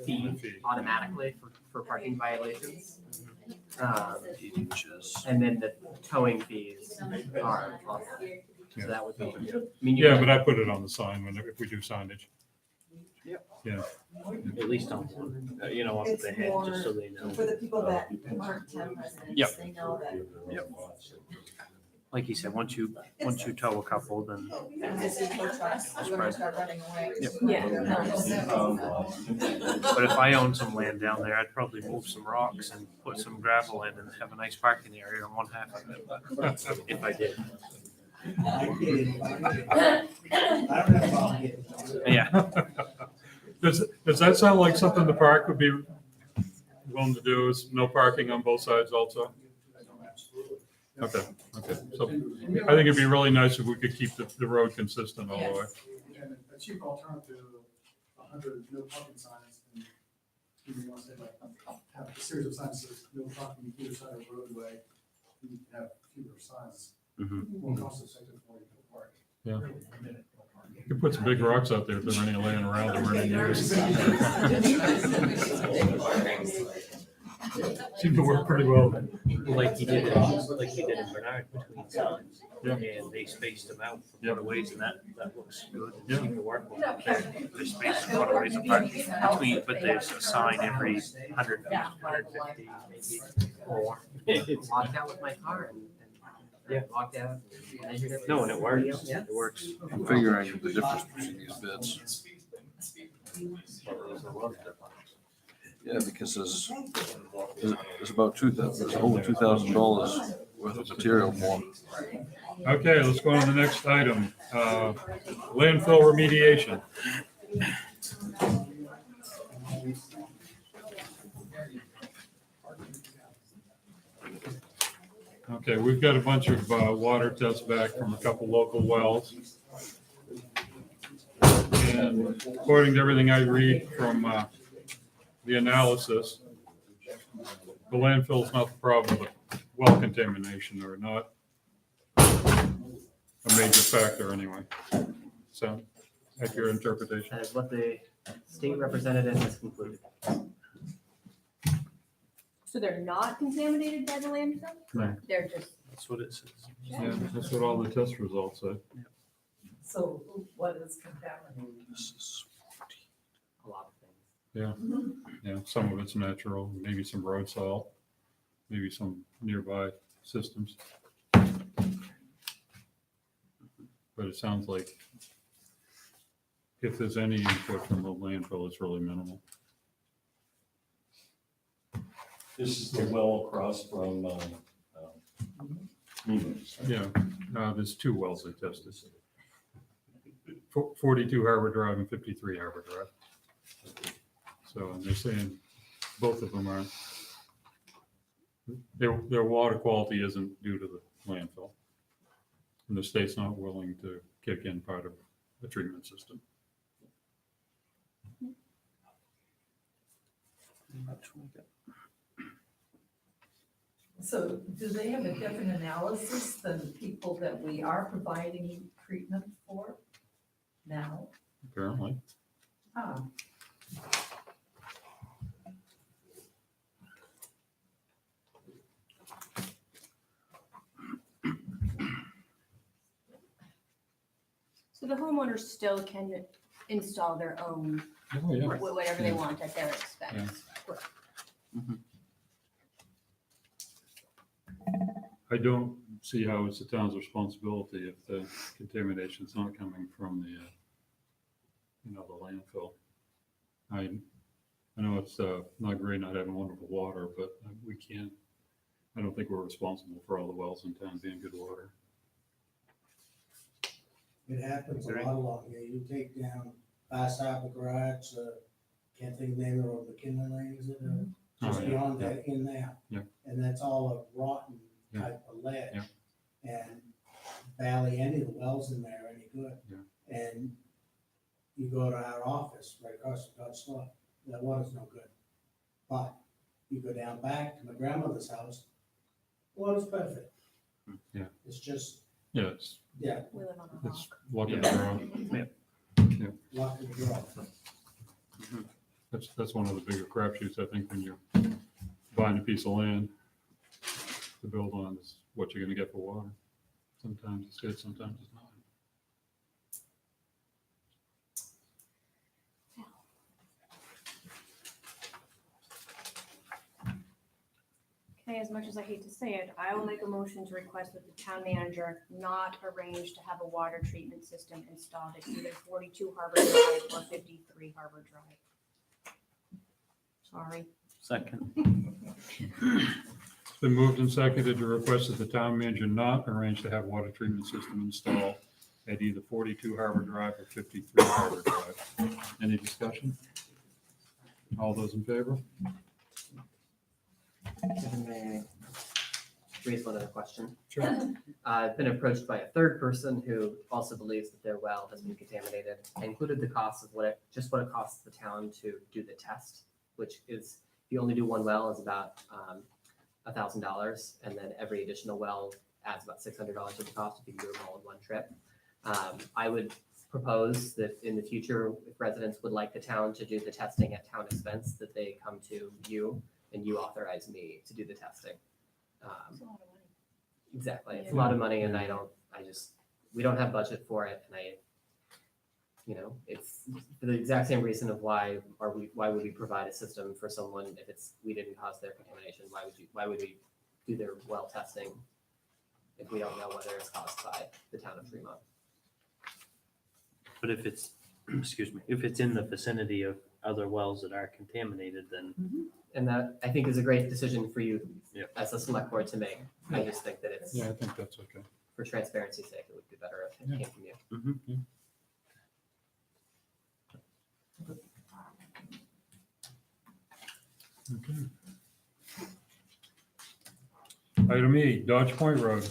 [SPEAKER 5] fee automatically for parking violations. And then the towing fees are also, so that would be, I mean, you
[SPEAKER 4] Yeah,
[SPEAKER 5] can-
[SPEAKER 4] but I put it on the sign if we do signage. Yeah.
[SPEAKER 2] At least on one, you know, up
[SPEAKER 8] It's
[SPEAKER 2] the head, just so they know.
[SPEAKER 8] For the people that
[SPEAKER 15] aren't town residents,
[SPEAKER 2] Yep.
[SPEAKER 15] they know that.
[SPEAKER 2] Yep. Like he said, once you tow a couple, then.
[SPEAKER 15] This is for trucks, we're gonna start running away.
[SPEAKER 2] Yep.
[SPEAKER 1] Yeah.
[SPEAKER 2] But if I owned some land down there, I'd probably move some rocks and put some gravel in and have a nice parking area on one half of it, but if I did.
[SPEAKER 11] I get it. I don't have a problem getting it.
[SPEAKER 2] Yeah.
[SPEAKER 4] Does that sound like something the park would be willing to do, is no parking on both sides also? Okay, so I think it'd be really nice if we could keep the road consistent all the way.
[SPEAKER 10] And a cheap alternative, 100 no parking signs, and you want to say like, have a series of signs that says no parking either side of the roadway, you can have fewer signs, more cost effective for you to park.
[SPEAKER 4] Yeah. You could put some big rocks out there if they're any laying around that weren't in use. Seemed to work pretty well.
[SPEAKER 2] Like he did in Bernard between signs.
[SPEAKER 4] Yeah.
[SPEAKER 2] And they spaced them out from waterways and that looks good. It
[SPEAKER 4] Yeah.
[SPEAKER 2] seemed to work well. They're spaced from waterways apart between, but there's a sign every 100 feet, 150, maybe more.
[SPEAKER 5] Walked out with my car and walked out. and measured everything.
[SPEAKER 2] No, and it works.
[SPEAKER 5] Yeah.
[SPEAKER 2] It works.
[SPEAKER 7] I'm figuring the difference between these bids. Yeah, because there's about there's over $2,000 worth of material more.
[SPEAKER 4] Okay, let's go on to the next item. Landfill remediation. Okay, we've got a bunch of water tests back from a couple local wells. And according to everything I read from the analysis, the landfill is not the problem, but well contamination or not a major factor anyway. So, that's your interpretation.
[SPEAKER 5] That is what the state representative has concluded.
[SPEAKER 1] So they're not contaminated by the landfill?
[SPEAKER 4] No.
[SPEAKER 1] They're just.
[SPEAKER 2] That's what it says.
[SPEAKER 4] Yeah, that's what all the test results say.
[SPEAKER 3] So what is contaminated?
[SPEAKER 5] A lot of things.
[SPEAKER 4] Yeah, some of it's natural, maybe some road salt, maybe some nearby systems. But it sounds like if there's any input from the landfill, it's really minimal.
[SPEAKER 17] This is the well across from,
[SPEAKER 4] Yeah, there's two wells they tested. 42 Harbor Drive and 53 Harbor Drive. So they're saying both of them are their water quality isn't due to the landfill. And the state's not willing to kick in part of the treatment system.
[SPEAKER 12] So do they have a different analysis than people that we are providing treatment for now?
[SPEAKER 4] Apparently.
[SPEAKER 12] Ah,
[SPEAKER 1] So the homeowners still can install their own,
[SPEAKER 4] Oh, yeah.
[SPEAKER 1] whatever they want at their expense.
[SPEAKER 4] I don't see how it's the town's responsibility if the contamination's not coming from the, the landfill. I know it's not great not having wonderful water, but we can't, I don't think we're responsible for all the wells in town being good water.
[SPEAKER 11] It happens a lot along here. You take down Bass Harbor Garage, can't think of the name of the road, McKinley Lane, is it? Just
[SPEAKER 4] Oh, yeah,
[SPEAKER 11] beyond that, in there.
[SPEAKER 4] Yeah.
[SPEAKER 11] And that's all a rotten
[SPEAKER 4] Yeah.
[SPEAKER 11] type of ledge.
[SPEAKER 4] Yeah.
[SPEAKER 11] And barely any of the wells in there are any good.
[SPEAKER 4] Yeah.
[SPEAKER 11] And you go to our office right across from Dodge Store, that water's no good. But you go down back to my grandmother's house, water's perfect.
[SPEAKER 4] Yeah.
[SPEAKER 11] It's just,
[SPEAKER 4] Yeah, it's,
[SPEAKER 11] yeah,
[SPEAKER 1] We live on a
[SPEAKER 4] it's
[SPEAKER 1] rock.
[SPEAKER 4] luck of the draw.
[SPEAKER 11] luck of the draw.
[SPEAKER 4] That's one of the bigger crapshoots, I think, when you're buying a piece of land to build on is what you're gonna get for water. Sometimes it's good, sometimes it's not.
[SPEAKER 1] Okay, as much as I hate to say it, I will make a motion to request that the town manager not arrange to have a water treatment system installed at either 42 Harbor Drive or 53 Harbor Drive. Sorry.
[SPEAKER 2] Second.
[SPEAKER 4] It's been moved and seconded to request that the town manager not arrange to have water treatment system installed at either 42 Harbor Drive or 53 Harbor Drive. Any discussion? All those in favor?
[SPEAKER 5] Kevin, may I raise one other question?
[SPEAKER 4] Sure.
[SPEAKER 5] I've been approached by a third person who also believes that their well has been contaminated. I included the cost of what it costs the town to do the test, which is, if you only do one well, is about $1,000, and then every additional well adds about $600 to the cost if you do it all in one trip. I would propose that in the future, if residents would like the town to do the testing at town expense, that they come to you and you authorize me to do the testing.
[SPEAKER 1] It's a lot of money.
[SPEAKER 5] Exactly, it's a lot of money and we don't have budget for it and it's for the exact same reason of why would we provide a system for someone if we didn't cause their contamination? Why would we do their well testing if we don't know whether it's caused by the town of Fremont?
[SPEAKER 2] But if it's, if it's in the vicinity of other wells that are contaminated, then
[SPEAKER 5] And that, I think, is a great decision for you
[SPEAKER 2] Yep.
[SPEAKER 5] as a select board to make. I just think that it's,
[SPEAKER 4] Yeah, I think that's okay.
[SPEAKER 5] for transparency's sake, it would be better if it
[SPEAKER 4] Yeah.
[SPEAKER 5] came from you.
[SPEAKER 4] Okay. Item E, Dodge Point Road.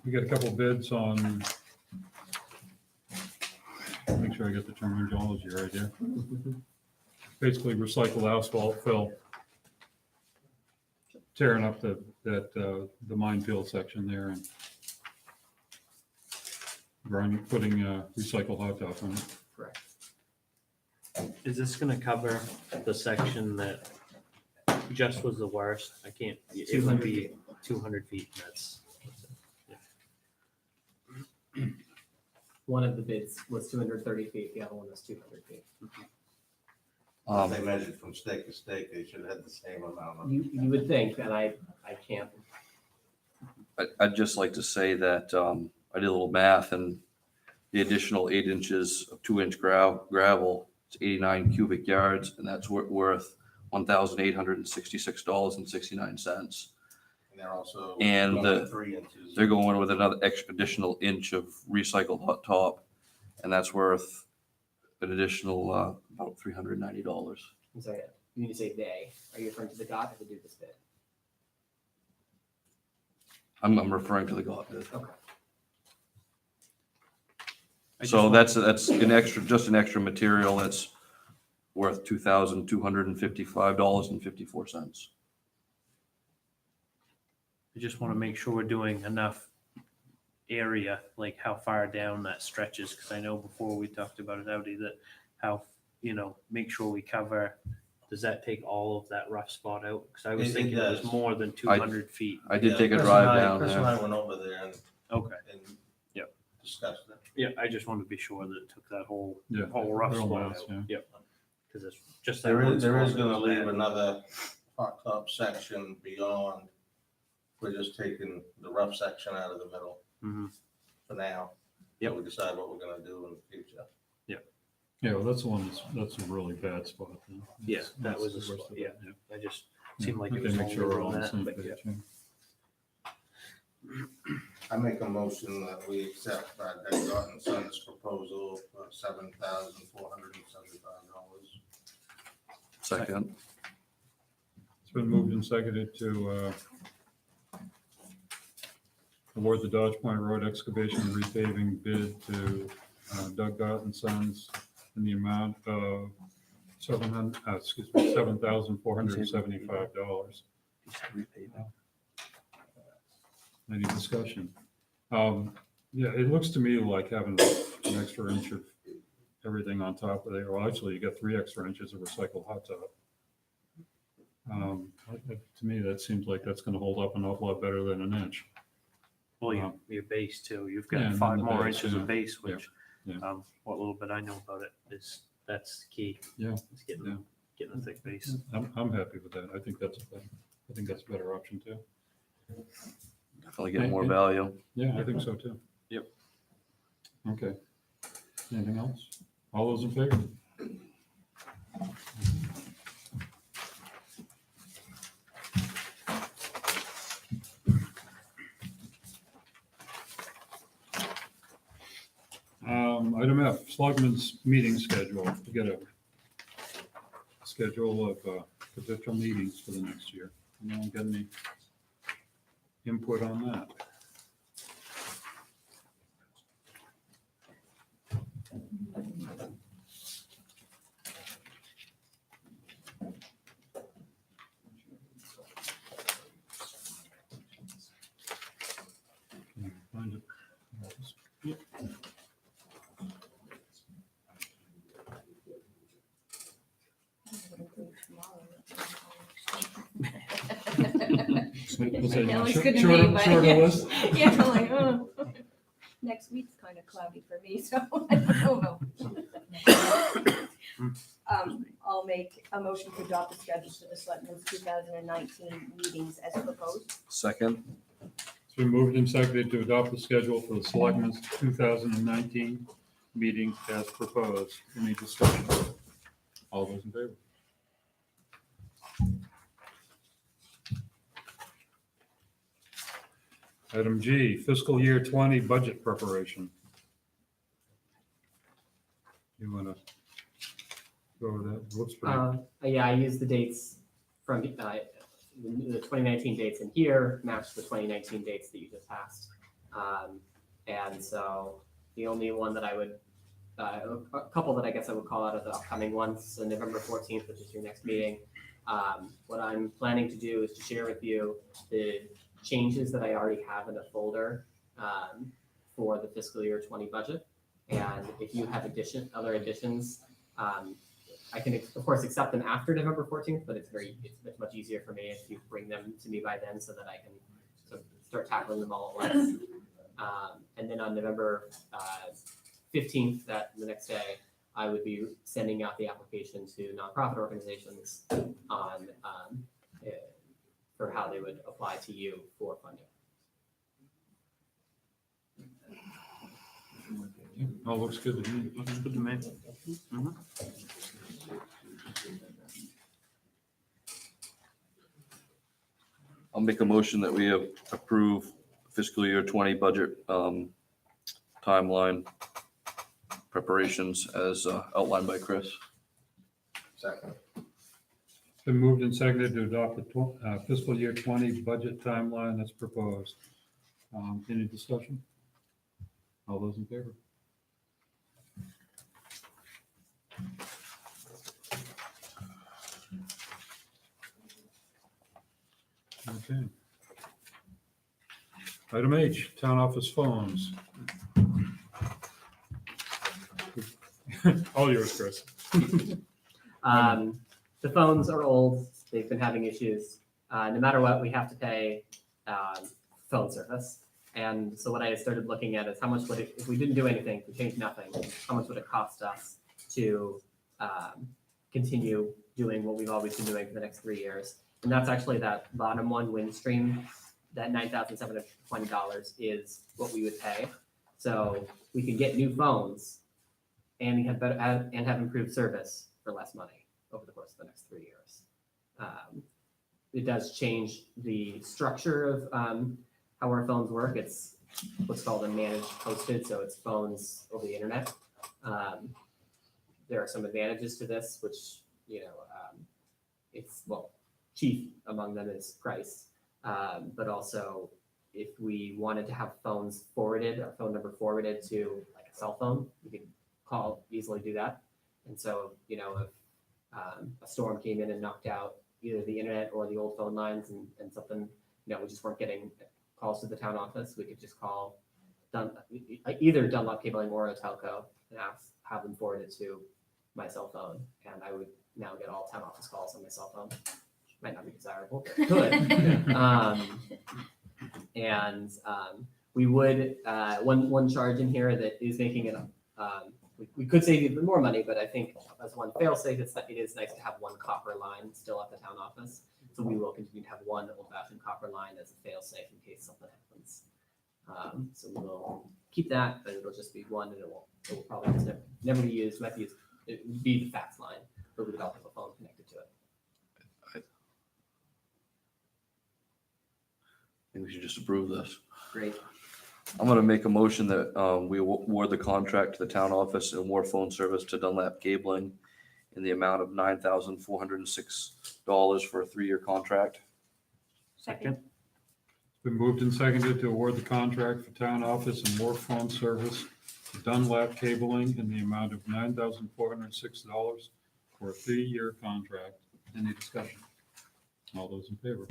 [SPEAKER 4] We got a couple bids on, make sure I get the terminology right here. Basically recycled asphalt fill. Tearing up the minefield section there and putting recycled hot top on it.
[SPEAKER 5] Correct.
[SPEAKER 2] is this gonna cover the section that just was the worst? I can't, it would be 200 feet, that's.
[SPEAKER 5] One of the bids was 230 feet, the other one was 200 feet.
[SPEAKER 14] They measured from stake to stake, they should have had the same amount of.
[SPEAKER 5] You would think, and I can't.
[SPEAKER 7] I'd just like to say that I did a little math and the additional 8 inches of 2-inch gravel is 89 cubic yards, and that's worth $1,866.69.
[SPEAKER 14] And they're also.
[SPEAKER 7] And
[SPEAKER 14] going 3 inches.
[SPEAKER 7] they're going with another additional inch of recycled hot top, and that's worth an additional, about $390.
[SPEAKER 5] I'm sorry, you need to say they. Are you referring to the GOT or the do this bid?
[SPEAKER 7] I'm referring to the GOT bid.
[SPEAKER 5] Okay.
[SPEAKER 2] I just
[SPEAKER 7] So
[SPEAKER 2] want-
[SPEAKER 7] that's an extra, just an extra material that's worth $2,255.54.
[SPEAKER 2] I just want to make sure we're doing enough area, like how far down that stretches, because I know before we talked about it, Audi, that how, make sure we cover, does that take all of that rough spot out? Because I was
[SPEAKER 11] It
[SPEAKER 2] thinking it was
[SPEAKER 11] does.
[SPEAKER 2] more than 200 feet.
[SPEAKER 7] I did
[SPEAKER 11] Yeah,
[SPEAKER 7] take a
[SPEAKER 11] Chris
[SPEAKER 7] drive
[SPEAKER 11] and I-
[SPEAKER 7] down
[SPEAKER 11] Chris and
[SPEAKER 7] there.
[SPEAKER 11] I went over there
[SPEAKER 2] Okay,
[SPEAKER 11] and
[SPEAKER 2] Yep.
[SPEAKER 11] discussed it.
[SPEAKER 2] yeah, I just wanted to be sure that it took that whole
[SPEAKER 4] Yeah.
[SPEAKER 2] rough
[SPEAKER 4] real
[SPEAKER 2] spot
[SPEAKER 4] nice,
[SPEAKER 2] out.
[SPEAKER 4] yeah.
[SPEAKER 2] Yep. Because it's just that
[SPEAKER 11] There
[SPEAKER 2] one
[SPEAKER 11] is, there is
[SPEAKER 2] spot that
[SPEAKER 11] gonna
[SPEAKER 2] was
[SPEAKER 11] leave
[SPEAKER 2] bad.
[SPEAKER 11] another hot top section beyond. We're just taking the rough section out of the middle
[SPEAKER 2] Mhm.
[SPEAKER 11] for now.
[SPEAKER 2] Yep.
[SPEAKER 11] So we decide what we're gonna do in the future.
[SPEAKER 4] Yeah, well, that's the one that's a really bad spot. then.
[SPEAKER 2] Yeah,
[SPEAKER 4] That's-
[SPEAKER 2] that was a
[SPEAKER 4] that's the worst
[SPEAKER 2] spot,
[SPEAKER 4] of
[SPEAKER 2] yeah.
[SPEAKER 4] it,
[SPEAKER 2] I just seemed like it
[SPEAKER 4] Okay,
[SPEAKER 2] was
[SPEAKER 4] make sure we're all
[SPEAKER 2] older
[SPEAKER 4] on the
[SPEAKER 2] than
[SPEAKER 4] same
[SPEAKER 2] that, but yeah.
[SPEAKER 4] page.
[SPEAKER 11] I make a motion that we accept Deckard and Sons proposal for $7,475.
[SPEAKER 7] Second.
[SPEAKER 4] It's been moved and seconded to award the Dodge Point Road excavation and repaving bid to Doug Gott and Sons in the amount of $7,475. Any discussion? Yeah, it looks to me like having an extra inch of everything on top of there. Well, actually, you got 3 extra inches of recycled hot top. To me, that seems like that's gonna hold up an awful lot better than an inch.
[SPEAKER 2] Well, your base too. You've
[SPEAKER 4] Yeah,
[SPEAKER 2] got
[SPEAKER 4] and
[SPEAKER 2] 5
[SPEAKER 4] then the
[SPEAKER 2] more
[SPEAKER 4] base,
[SPEAKER 2] inches
[SPEAKER 4] yeah.
[SPEAKER 2] of base,
[SPEAKER 4] Yeah,
[SPEAKER 2] which,
[SPEAKER 4] yeah.
[SPEAKER 2] what little bit I know about it is, that's key.
[SPEAKER 4] Yeah,
[SPEAKER 2] It's getting,
[SPEAKER 4] yeah.
[SPEAKER 2] getting a thick base.
[SPEAKER 4] I'm happy with that. I think that's a better option too.
[SPEAKER 7] Definitely get more value.
[SPEAKER 4] Yeah, I think so too.
[SPEAKER 2] Yep.
[SPEAKER 4] Okay. Anything else? All those in favor? Item F, Selectmen's meeting schedule. We got a schedule of potential meetings for the next year. Anyone got any input on that? Can you find it? Yep. Was it
[SPEAKER 1] That looks
[SPEAKER 4] short-
[SPEAKER 1] good to
[SPEAKER 4] shorter-
[SPEAKER 1] me, but
[SPEAKER 4] shorter
[SPEAKER 1] yeah.
[SPEAKER 4] list?
[SPEAKER 1] Yeah, I'm like, oh. Next week's kind of cloudy for me, so I don't know. I'll make a motion to adopt the schedules for the Selectmen's 2019 meetings as proposed.
[SPEAKER 7] Second.
[SPEAKER 4] It's been moved and seconded to adopt the schedule for the Selectmen's 2019 meeting as proposed. Any discussion? All those in favor? Item G, fiscal year 20 budget preparation. You want to go over that? Whoops, pretty-
[SPEAKER 5] Yeah, I used the dates from the 2019 dates in here, matched the 2019 dates that you just passed. And so the only one that I would, a couple that I guess I would call out are the upcoming ones, so November 14th, which is your next meeting. What I'm planning to do is to share with you the changes that I already have in a folder for the fiscal year 20 budget. And if you have other additions, I can of course accept them after November 14th, but it's much easier for me if you bring them to me by then so that I can sort of start tackling them all at once. And then on November 15th, the next day, I would be sending out the application to nonprofit organizations on for how they would apply to you for funding.
[SPEAKER 4] All looks good to me.
[SPEAKER 2] Looks good to me. Mhm.
[SPEAKER 7] I'll make a motion that we approve fiscal year 20 budget timeline preparations as outlined by Chris.
[SPEAKER 10] Second.
[SPEAKER 4] It's been moved and seconded to adopt the fiscal year 20 budget timeline as proposed. Any discussion? All those in favor? Okay. Item H, town office phones. All yours, Chris.
[SPEAKER 5] The phones are old, they've been having issues. No matter what, we have to pay phone service. And so what I started looking at is how much would it, if we didn't do anything, if we changed nothing, how much would it cost us to continue doing what we've always been doing for the next 3 years? And that's actually that bottom one, Windstream, that $9,720 is what we would pay. So we could get new phones and we have better, and have improved service for less money over the course of the next 3 years. It does change the structure of how our phones work. It's what's called a managed hosted, so it's phones over the internet. There are some advantages to this, which, it's, well, chief among them is price. But also, if we wanted to have phones forwarded, our phone number forwarded to like a cell phone, we could easily do that. And so, if a storm came in and knocked out either the internet or the old phone lines and something, we just weren't getting calls to the town office, we could just call either Dunlop Cabling or a telco and have them forwarded to my cell phone. And I would now get all town office calls on my cell phone. Might not be desirable, but good. We would, one charge in here that is making it, we could save even more money, but I think as one fail-safe, it is nice to have one copper line still at the town office. So we will continue to have one old-fashioned copper line as a fail-safe in case something happens. So we will keep that, but it'll just be one, and it will probably just never be used. It would be the fax line, but we would also have a phone connected to it.
[SPEAKER 7] I think we should just approve this.
[SPEAKER 5] Great.
[SPEAKER 7] I'm gonna make a motion that we award the contract to the town office and award phone service to Dunlap Cabling in the amount of $9,406 for a 3-year contract.
[SPEAKER 1] Second.
[SPEAKER 4] It's been moved and seconded to award the contract for town office and more phone service to Dunlap Cabling in the amount of $9,406 for a 3-year contract. Any discussion? All those in favor?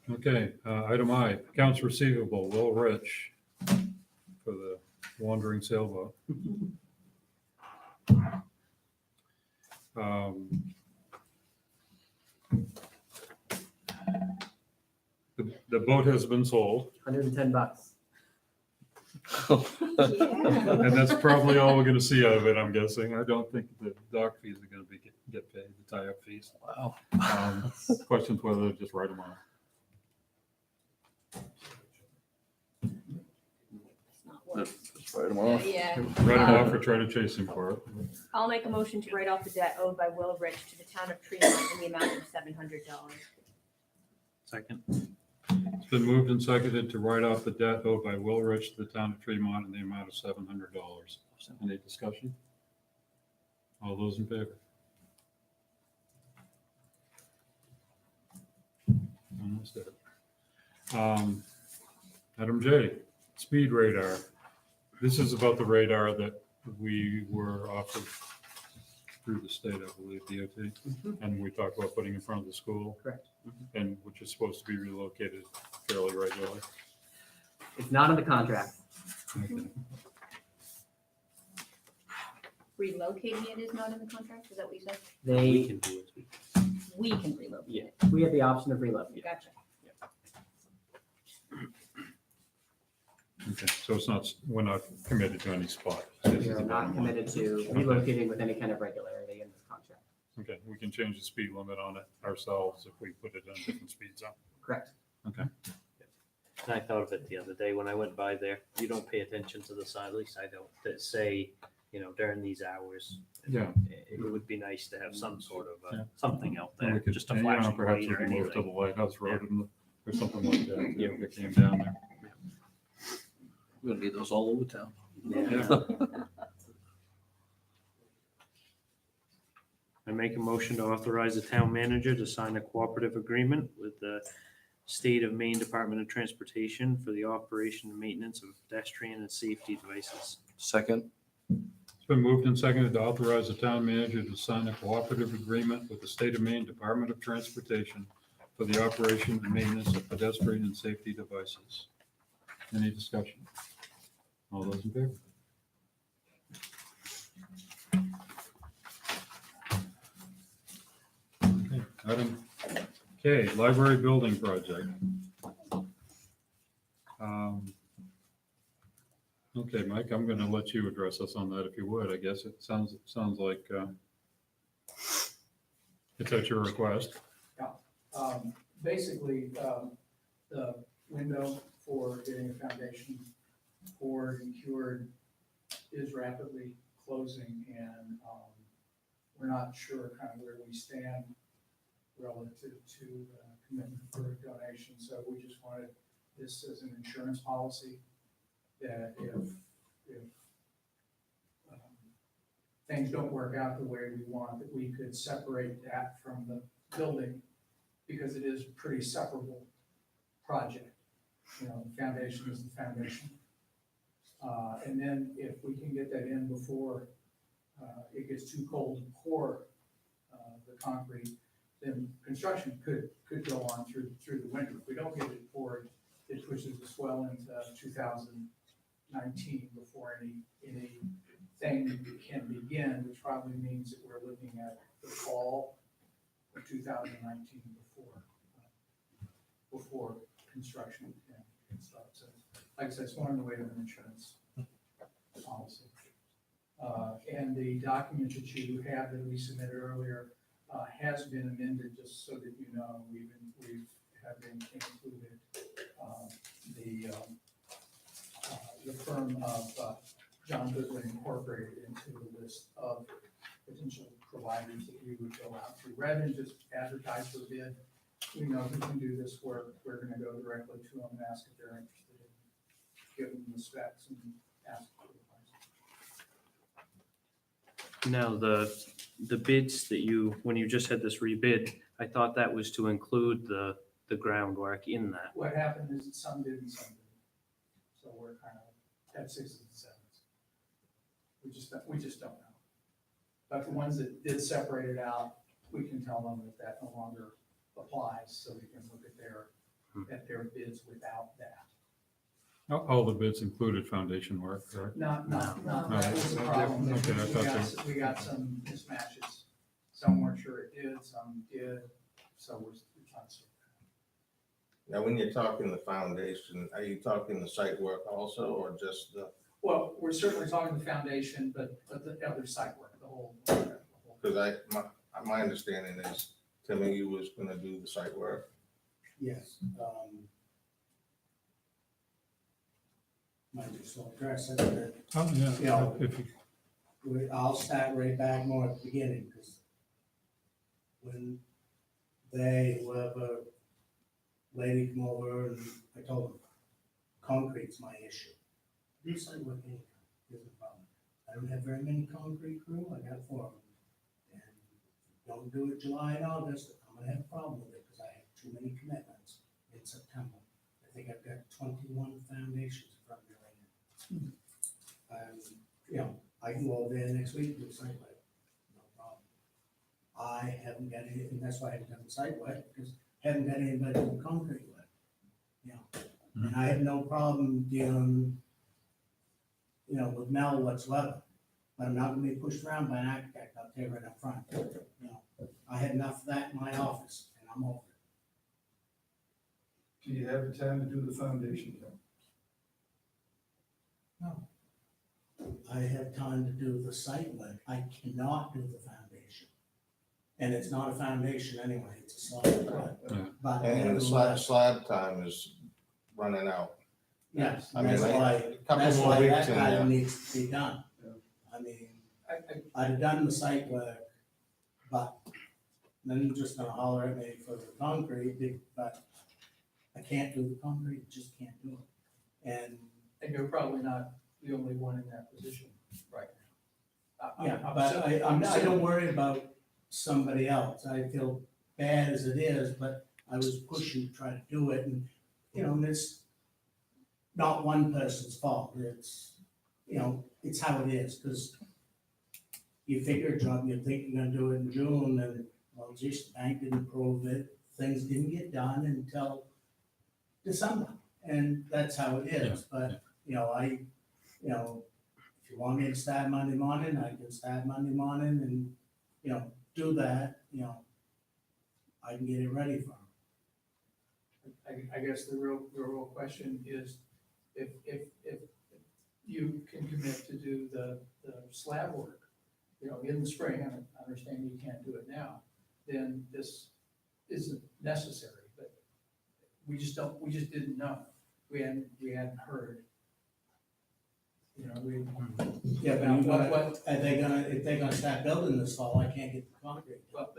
[SPEAKER 4] Okay, item I, accounts receivable, Will Rich for the wandering sailboat. The boat has been sold,
[SPEAKER 5] $110.
[SPEAKER 4] and that's probably all we're gonna see out of it, I'm guessing. I don't think the dock fees are gonna get paid, the tie-up fees.
[SPEAKER 7] Wow.
[SPEAKER 4] Questions whether to just write them off.
[SPEAKER 7] Just write them off.
[SPEAKER 1] Yeah.
[SPEAKER 4] Write them off or try to chase him for it.
[SPEAKER 1] I'll make a motion to write off the debt owed by Will Rich to the town of Tremont in the amount of $700.
[SPEAKER 2] Second.
[SPEAKER 4] It's been moved and seconded to write off the debt owed by Will Rich to the town of Tremont in the amount of $700. Any discussion? All those in favor? Almost there. Item J, speed radar. This is about the radar that we were offered through the state, I believe, DOT. And we talked about putting in front of the school.
[SPEAKER 5] Correct.
[SPEAKER 4] And which is supposed to be relocated fairly regularly.
[SPEAKER 5] It's not in the contract.
[SPEAKER 4] Okay.
[SPEAKER 1] Relocating it is not in the contract, is that what you said?
[SPEAKER 2] We can do it.
[SPEAKER 1] We can relocate it.
[SPEAKER 5] We have the option of relocating.
[SPEAKER 1] Gotcha.
[SPEAKER 4] Okay, so it's not, we're not committed to any spot.
[SPEAKER 5] We are not committed to relocating with any kind of regularity in this contract.
[SPEAKER 4] Okay, we can change the speed limit on it ourselves if we put it in a different speed zone.
[SPEAKER 5] Correct.
[SPEAKER 4] Okay,
[SPEAKER 2] And I thought of it the other day when I went by there. You don't pay attention to the sign, at least I don't, that say during these hours.
[SPEAKER 4] Yeah.
[SPEAKER 2] It would be nice to have some sort of,
[SPEAKER 4] Yeah.
[SPEAKER 2] something out
[SPEAKER 4] And we
[SPEAKER 2] there,
[SPEAKER 4] could,
[SPEAKER 2] just a
[SPEAKER 4] and, you know,
[SPEAKER 2] flashing
[SPEAKER 4] perhaps
[SPEAKER 2] light
[SPEAKER 4] we
[SPEAKER 2] or
[SPEAKER 4] could move to the
[SPEAKER 2] anything.
[SPEAKER 4] Lighthouse Road or something like that,
[SPEAKER 2] Yeah.
[SPEAKER 4] if it came down there.
[SPEAKER 7] We're gonna need those all over town.
[SPEAKER 2] I make a motion to authorize the town manager to sign a cooperative agreement with the State of Maine Department of Transportation for the operation and maintenance of pedestrian and safety devices.
[SPEAKER 7] Second,
[SPEAKER 4] It's been moved and seconded to authorize the town manager to sign a cooperative agreement with the State of Maine Department of Transportation for the operation and maintenance of pedestrian and safety devices. Any discussion? All those in favor? Okay, item K, library building project. Okay, Mike, I'm gonna let you address us on that if you would. I guess it sounds like it's at your request.
[SPEAKER 10] Basically, the window for getting a foundation poured and cured is rapidly closing, and we're not sure kind of where we stand relative to commitment for a donation. So we just wanted this as an insurance policy that if things don't work out the way we want, that we could separate that from the building, because it is a pretty separable project. You know, the foundation is the foundation. And then if we can get that in before it gets too cold to pour the concrete, then construction could go on through the winter. If we don't get it poured, it pushes the swell into 2019 before anything can begin, which probably means that we're looking at the fall of 2019 before construction can start. So, like I said, it's more in the way of an insurance policy. And the document that you have that we submitted earlier has been amended, just so that you know. We have included the firm of John Goodwin Incorporated into the list of potential providers that we would go out to. Rather than just advertise for bid, we know who can do this work. We're gonna go directly to them and ask if they're interested in giving them the specs and ask for the price.
[SPEAKER 2] Now, the bids that when you just had this rebid, I thought that was to include the groundwork in that.
[SPEAKER 10] What happened is that some did and some didn't. So we're kind of at sixes and sevens. We just don't know. But the ones that did separate it out, we can tell them that no longer applies, so we can look at their bids without that.
[SPEAKER 4] All the bids included foundation work, correct?
[SPEAKER 10] Not,
[SPEAKER 4] No.
[SPEAKER 10] that was the problem.
[SPEAKER 4] Okay, I thought
[SPEAKER 10] We got some mismatches. Some weren't sure it did, some did, so we're trying to.
[SPEAKER 18] Now, when you're talking the foundation, are you talking the site work also, or just the,
[SPEAKER 10] Well, we're certainly talking the foundation, but the other site work, the whole.
[SPEAKER 18] because my understanding is Timmy, you was gonna do the site work.
[SPEAKER 11] Yes. Might just well address it, but,
[SPEAKER 4] Oh, yeah.
[SPEAKER 11] you know,
[SPEAKER 4] If you-
[SPEAKER 11] I'll start right back more at the beginning, because when whoever lady come over, and I told them, concrete's my issue. This I work anytime, here's the problem. I don't have very many concrete crew, I got 4 of them. And don't do it July and August, I'm gonna have a problem with it, because I have too many commitments in September. I think I've got 21 foundations in front of me right now. You know, I can go over there next week and do a site work, no problem. I haven't got any, and that's why I haven't done the site work, because I haven't got anybody to do concrete work. You know, and I have no problem dealing, you know, with Mel whatsoever, but I'm not gonna be pushed around by an architect out there right up front. You know, I had enough of that in my office, and I'm over it.
[SPEAKER 10] Do you have the time to do the foundation?
[SPEAKER 11] No. I have time to do the site work. I cannot do the foundation. And it's not a foundation anyway, it's a slab. But
[SPEAKER 18] And the slab time is running out.
[SPEAKER 11] yes,
[SPEAKER 18] I mean,
[SPEAKER 11] that's
[SPEAKER 18] like,
[SPEAKER 11] why,
[SPEAKER 18] a couple
[SPEAKER 11] that's
[SPEAKER 18] more
[SPEAKER 11] why
[SPEAKER 18] weeks
[SPEAKER 11] that
[SPEAKER 18] in
[SPEAKER 11] item
[SPEAKER 18] there.
[SPEAKER 11] needs to be done. I mean,
[SPEAKER 9] I,
[SPEAKER 11] I'd have done the site work, but then you're just gonna holler at me for the concrete, but I can't do the concrete, just can't do it.
[SPEAKER 9] and you're probably not the only one in that position right now.
[SPEAKER 11] Yeah,
[SPEAKER 9] I'm
[SPEAKER 11] but
[SPEAKER 9] so-
[SPEAKER 11] I
[SPEAKER 9] I'm so-
[SPEAKER 11] don't worry about somebody else. I feel bad as it is, but I was pushing to try to do it and, and it's not one person's fault. It's, it's how it is, because you figure a job, you think you're gonna do it in June and, well, geez, the bank didn't approve it. Things didn't get done until December, and that's how it is. But, if you want me to start Monday morning, I can start Monday morning and, do that, I can get it ready for them.
[SPEAKER 9] I guess the real question is, if you can commit to do the slab work, in the spring, I understand you can't do it now, then this isn't necessary, but we just didn't know. We hadn't heard.
[SPEAKER 11] Yeah, but
[SPEAKER 9] What-
[SPEAKER 11] if they're gonna start building this fall, I can't get the concrete.
[SPEAKER 9] Well,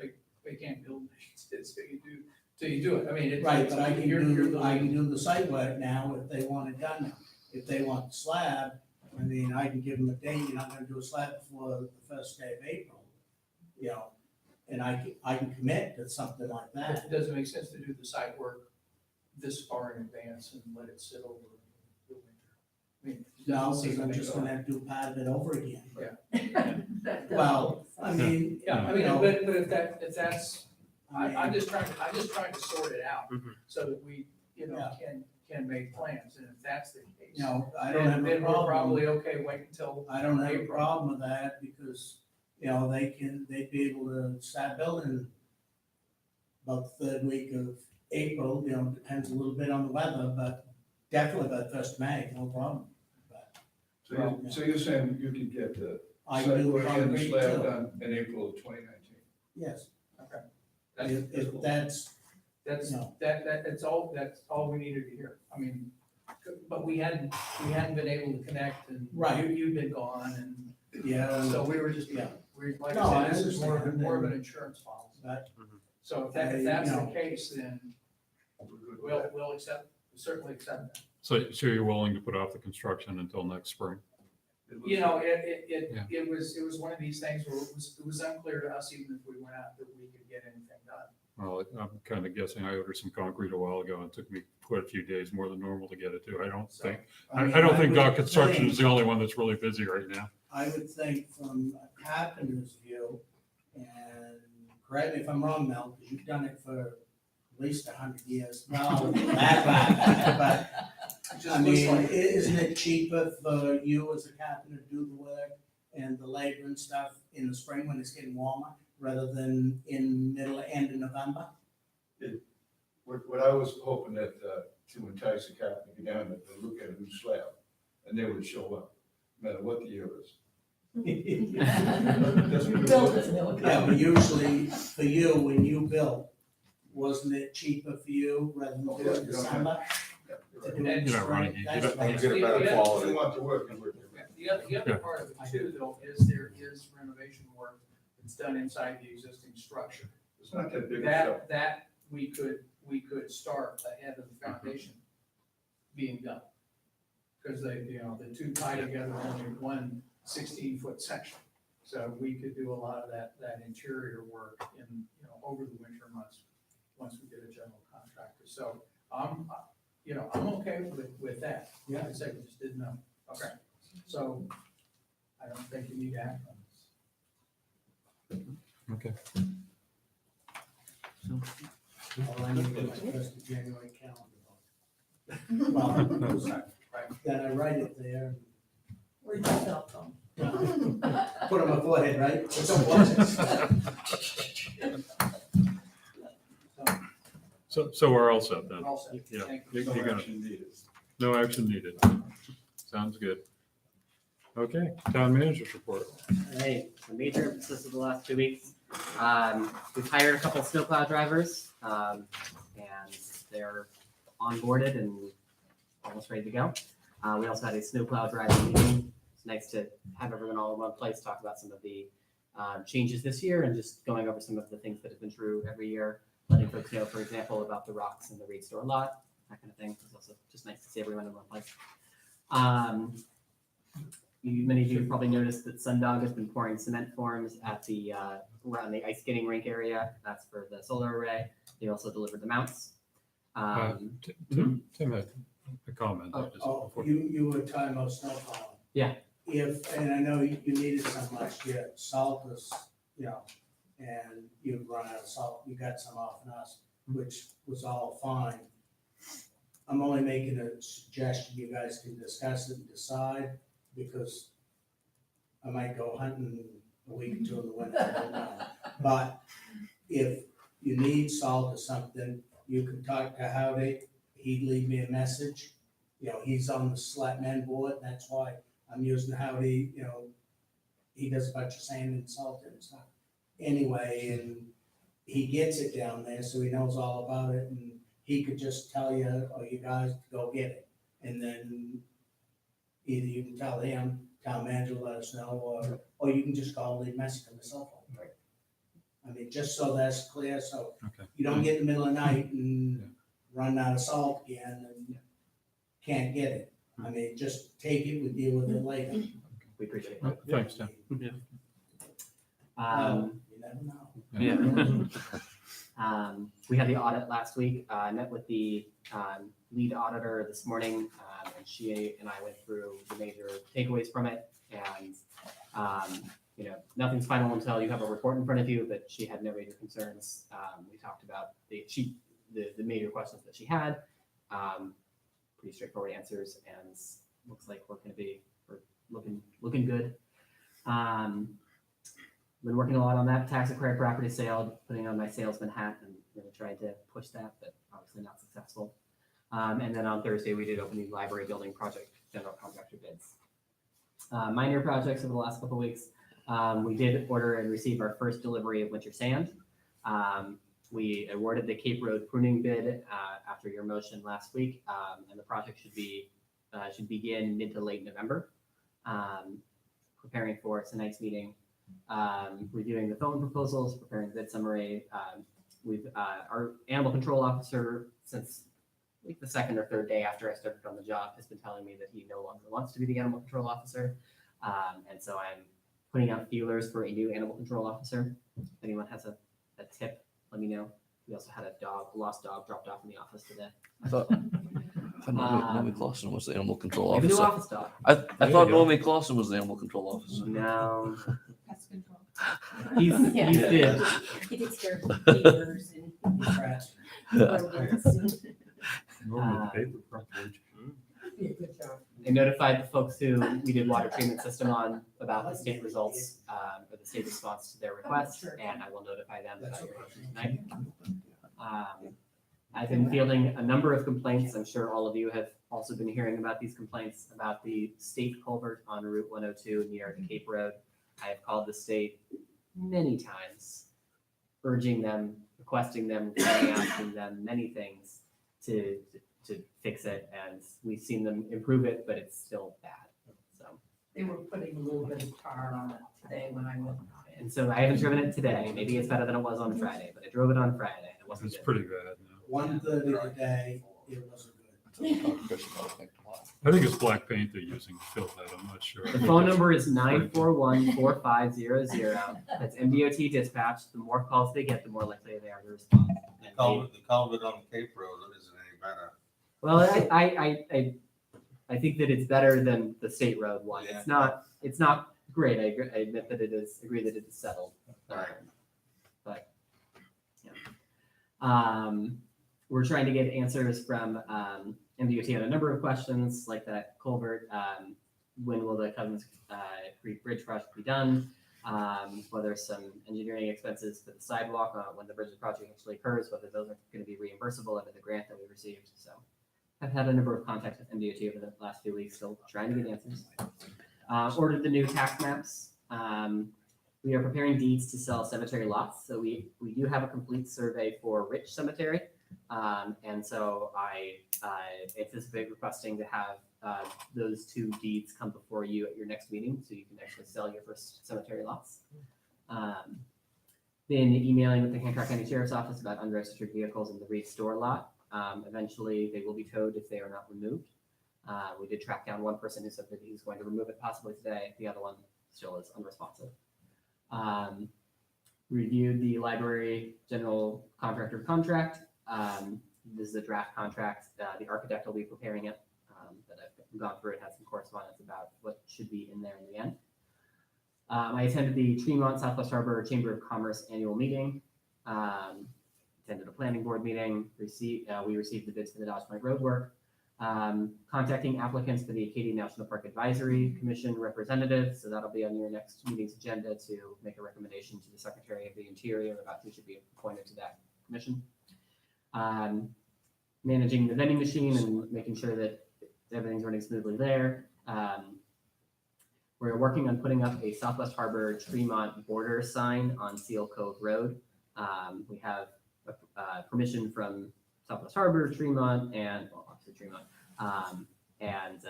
[SPEAKER 9] they can't build it till you do it. I mean, it's.
[SPEAKER 11] Right, but I can
[SPEAKER 9] you're
[SPEAKER 11] I can do the site work now if they want it done now. If they want the slab, I mean, I can give them a date, I'm gonna do a slab before the first day of April, and I can commit to something like that.
[SPEAKER 9] It doesn't make sense to do the site work this far in advance and let it sit over the winter. I mean, it
[SPEAKER 11] No,
[SPEAKER 9] doesn't seem
[SPEAKER 11] because
[SPEAKER 9] to
[SPEAKER 11] I'm
[SPEAKER 9] make
[SPEAKER 11] just
[SPEAKER 9] sense.
[SPEAKER 11] gonna have to do part of it over again.
[SPEAKER 9] Yeah.
[SPEAKER 11] Well, I mean,
[SPEAKER 9] Yeah, I mean, but if that's,
[SPEAKER 11] I mean,
[SPEAKER 9] I'm just trying to sort it out
[SPEAKER 2] Mhm.
[SPEAKER 9] so that we,
[SPEAKER 11] Yeah.
[SPEAKER 9] can make plans, and if that's the case.
[SPEAKER 11] I don't have a
[SPEAKER 9] Then we're
[SPEAKER 11] problem.
[SPEAKER 9] probably okay, wait until.
[SPEAKER 11] I don't have a
[SPEAKER 9] April.
[SPEAKER 11] problem with that because, they'd be able to start building about the third week of April, depends a little bit on the weather, but definitely by the first of May, no problem.
[SPEAKER 19] So you're saying you could get the
[SPEAKER 11] I
[SPEAKER 19] site
[SPEAKER 11] can do
[SPEAKER 19] work and the
[SPEAKER 11] concrete
[SPEAKER 19] slab
[SPEAKER 11] too.
[SPEAKER 19] done in April of 2019?
[SPEAKER 11] Yes,
[SPEAKER 9] Okay.
[SPEAKER 11] if that's,
[SPEAKER 9] That's,
[SPEAKER 11] No.
[SPEAKER 9] that's all we needed to hear. I mean, but we hadn't been able to connect and
[SPEAKER 11] Right.
[SPEAKER 9] you'd been gone and
[SPEAKER 11] yeah,
[SPEAKER 9] so we were just,
[SPEAKER 11] Yeah.
[SPEAKER 9] like
[SPEAKER 11] No, I
[SPEAKER 9] I said, this is more
[SPEAKER 11] understand.
[SPEAKER 9] of an insurance policy.
[SPEAKER 11] but
[SPEAKER 9] So if
[SPEAKER 11] I-
[SPEAKER 9] if that's
[SPEAKER 11] you
[SPEAKER 9] the
[SPEAKER 11] know.
[SPEAKER 9] case, then we'll certainly accept that.
[SPEAKER 4] So you're willing to put off the construction until next spring?
[SPEAKER 9] You know, it
[SPEAKER 4] Yeah.
[SPEAKER 9] was one of these things where it was unclear to us even if we went out that we could get anything done.
[SPEAKER 4] Well, I'm kind of guessing I ordered some concrete a while ago and it took me quite a few days, more than normal to get it to. I don't think
[SPEAKER 11] mean,
[SPEAKER 4] I don't think
[SPEAKER 11] would
[SPEAKER 4] Dock Construction
[SPEAKER 11] think-
[SPEAKER 4] is the only one that's really busy right now.
[SPEAKER 11] I would think from a carpenter's view, and correct me if I'm wrong, Mel, because you've done it for at least 100 years. Well, but,
[SPEAKER 9] It
[SPEAKER 11] I
[SPEAKER 9] just looks
[SPEAKER 11] mean,
[SPEAKER 9] like,
[SPEAKER 11] isn't it cheaper for you as a carpenter to do the work and the labor and stuff in the spring when it's getting warmer, rather than in end of November?
[SPEAKER 19] What I was hoping that, to entice the captain to get down there to look at a new slab, and they would show up, no matter what the year is.
[SPEAKER 11] Yeah, but usually for you, when you built, wasn't it cheaper for you rather than do it in December? To do it in
[SPEAKER 4] You're not running
[SPEAKER 11] spring?
[SPEAKER 4] it.
[SPEAKER 11] That's
[SPEAKER 4] You don't-
[SPEAKER 11] what I'm
[SPEAKER 18] Get a
[SPEAKER 11] saying.
[SPEAKER 18] better
[SPEAKER 9] Yeah.
[SPEAKER 18] quality.
[SPEAKER 19] They want to work and work.
[SPEAKER 9] the other
[SPEAKER 4] Yeah.
[SPEAKER 9] part of it too, though, is there is renovation work that's done inside the existing structure.
[SPEAKER 19] It's not that big a job.
[SPEAKER 9] That we could start ahead of the foundation being done. Because the two tie together only one 16-foot section. So we could do a lot of that interior work in, over the winter months, once we get a general contractor. So I'm okay with that.
[SPEAKER 11] Yeah.
[SPEAKER 9] Like I said, we just didn't know. Okay. So I don't think you need to act on this.
[SPEAKER 4] Okay.
[SPEAKER 11] All I need is just the January calendar. Well, then I write it there.
[SPEAKER 6] Where'd your cell phone?
[SPEAKER 11] Put on my forehead, right? Don't watch it.
[SPEAKER 4] So we're all set then?
[SPEAKER 9] We're all set.
[SPEAKER 4] Yeah.
[SPEAKER 9] Thank
[SPEAKER 4] You-
[SPEAKER 19] No
[SPEAKER 4] you got it.
[SPEAKER 19] action needed.
[SPEAKER 4] No action needed. Sounds good. Okay, town manager's report.
[SPEAKER 5] Hey, the major emphasis of the last 2 weeks. We've hired a couple snowplow drivers, and they're onboarded and almost ready to go. We also had a snowplow driving meeting, it's nice to have everyone all in one place, talk about some of the changes this year and just going over some of the things that have been true every year, letting folks know, for example, about the rocks in the Reed Store lot, that kind of thing. It's also just nice to see everyone in one place. Many of you have probably noticed that Sundog has been pouring cement forms at the around the ice skating rink area. That's for the solar array. They also delivered the mounts.
[SPEAKER 4] Tim had a comment.
[SPEAKER 5] Oh,
[SPEAKER 4] just
[SPEAKER 11] Oh,
[SPEAKER 4] before-
[SPEAKER 11] you were talking about snow plowing.
[SPEAKER 5] Yeah.
[SPEAKER 11] If, and I know you needed some last year, salt was, and you run out of salt, you got some off in us, which was all fine. I'm only making a suggestion, you guys can discuss it and decide, because I might go hunting a week or two in the winter, I don't know. But if you need salt or something, you can talk to Howdy, he'd leave me a message. He's on the selectmen board, that's why I'm using Howdy, he does a bunch of sand and salt and stuff. Anyway, and he gets it down there, so he knows all about it, and he could just tell you, or you guys to go get it. And then either you can tell him, town manager will let us know, or you can just call and leave a message on the cell phone.
[SPEAKER 5] Right.
[SPEAKER 11] I mean, just so that's clear, so
[SPEAKER 4] Okay.
[SPEAKER 11] you don't get in the middle of the night and run out of salt again and can't get it. I mean, just take it, we deal with it later.
[SPEAKER 5] We appreciate it.
[SPEAKER 4] Thanks, Tim.
[SPEAKER 11] You never know.
[SPEAKER 2] Yeah.
[SPEAKER 5] We had the audit last week. I met with the lead auditor this morning, and she and I went through the major takeaways from it. And nothing's final until you have a report in front of you, but she had no major concerns. We talked about the major questions that she had. Pretty straightforward answers, and looks like we're looking good. Been working a lot on that tax acquired property sale, putting on my salesman hat and really tried to push that, but obviously not successful. And then on Thursday, we did open the library building project general contractor bids. Minor projects over the last couple of weeks. We did order and receive our first delivery of winter sand. We awarded the Cape Road pruning bid after your motion last week, and the project should begin mid to late November. Preparing for tonight's meeting, reviewing the phone proposals, preparing the bid summary. Our animal control officer, since like the second or third day after I started on the job, has been telling me that he no longer wants to be the animal control officer, and so I'm putting out feelers for a new animal control officer. If anyone has a tip, let me know. We also had a lost dog dropped off in the office today.
[SPEAKER 7] I thought Naomi Clausen was the animal control
[SPEAKER 5] We have a new
[SPEAKER 7] officer.
[SPEAKER 5] office dog.
[SPEAKER 7] I
[SPEAKER 4] There
[SPEAKER 7] thought
[SPEAKER 4] you go.
[SPEAKER 7] Naomi Clausen was the animal control officer.
[SPEAKER 5] No,
[SPEAKER 6] Pest control.
[SPEAKER 5] he's did.
[SPEAKER 1] He takes care of neighbors and
[SPEAKER 11] Rats.
[SPEAKER 1] rodents.
[SPEAKER 4] Normally the paper front page.
[SPEAKER 12] Good job.
[SPEAKER 5] I notified the folks who we did water treatment system on about the state results, or the state response to their request, and I will notify them about your motion tonight. I've been fielding a number of complaints. I'm sure all of you have also been hearing about these complaints about the state culvert on Route 102 near the Cape Road. I have called the state many times, urging them, requesting them, asking them many things to fix it, and we've seen them improve it, but it's still bad. So,
[SPEAKER 12] They were putting a little bit of tar on it today when I went.
[SPEAKER 5] and so I haven't driven it today. Maybe it's better than it was on Friday, but I drove it on Friday and it wasn't
[SPEAKER 4] It's
[SPEAKER 5] good.
[SPEAKER 4] pretty bad now.
[SPEAKER 11] 1:30 today, it wasn't good.
[SPEAKER 4] I think it's black paint they're using to fill that, I'm not sure.
[SPEAKER 5] The phone number is 941-4500. That's MDOT dispatch. The more calls they get, the more likely they are to respond. And
[SPEAKER 18] The culvert on the Cape Road isn't any better.
[SPEAKER 5] well, I think that it's better than the state road one.
[SPEAKER 18] Yeah.
[SPEAKER 5] It's not great. I admit that it is, agree that it is settled.
[SPEAKER 18] Right.
[SPEAKER 5] But, yeah. We're trying to get answers from MDOT on a number of questions like that culvert. When will the Cousins Creek Bridge project be done? Whether some engineering expenses for the sidewalk, when the bridge project actually occurs, whether those are going to be reimbursable under the grant that we received. So I've had a number of contacts with MDOT over the last few weeks, still trying to get answers. Ordered the new tax maps. We are preparing deeds to sell cemetery lots. So we do have a complete survey for Rich Cemetery. And so I anticipate requesting to have those two deeds come before you at your next meeting, so you can actually sell your first cemetery lots. Been emailing with the Hancock County Sheriff's Office about unregistered vehicles in the Reed store lot. Eventually, they will be towed if they are not removed. We did track down one person who said that he's going to remove it possibly today. The other one still is unresponsive. Reviewed the library general contractor contract. This is a draft contract. The architect will be preparing it. But I've gone through it, had some correspondence about what should be in there in the end. I attended the Tremont Southwest Harbor Chamber of Commerce annual meeting. Attended a planning board meeting. We received the bids for the Dodge Point Road work. Contacting applicants for the Acadia National Park Advisory Commission representative. So that'll be on your next meeting's agenda to make a recommendation to the Secretary of the Interior about who should be appointed to that commission. Managing the vending machine and making sure that everything's running smoothly there. We're working on putting up a Southwest Harbor Tremont border sign on Seal Cove Road. We have permission from Southwest Harbor, Tremont, and well, obviously Tremont, and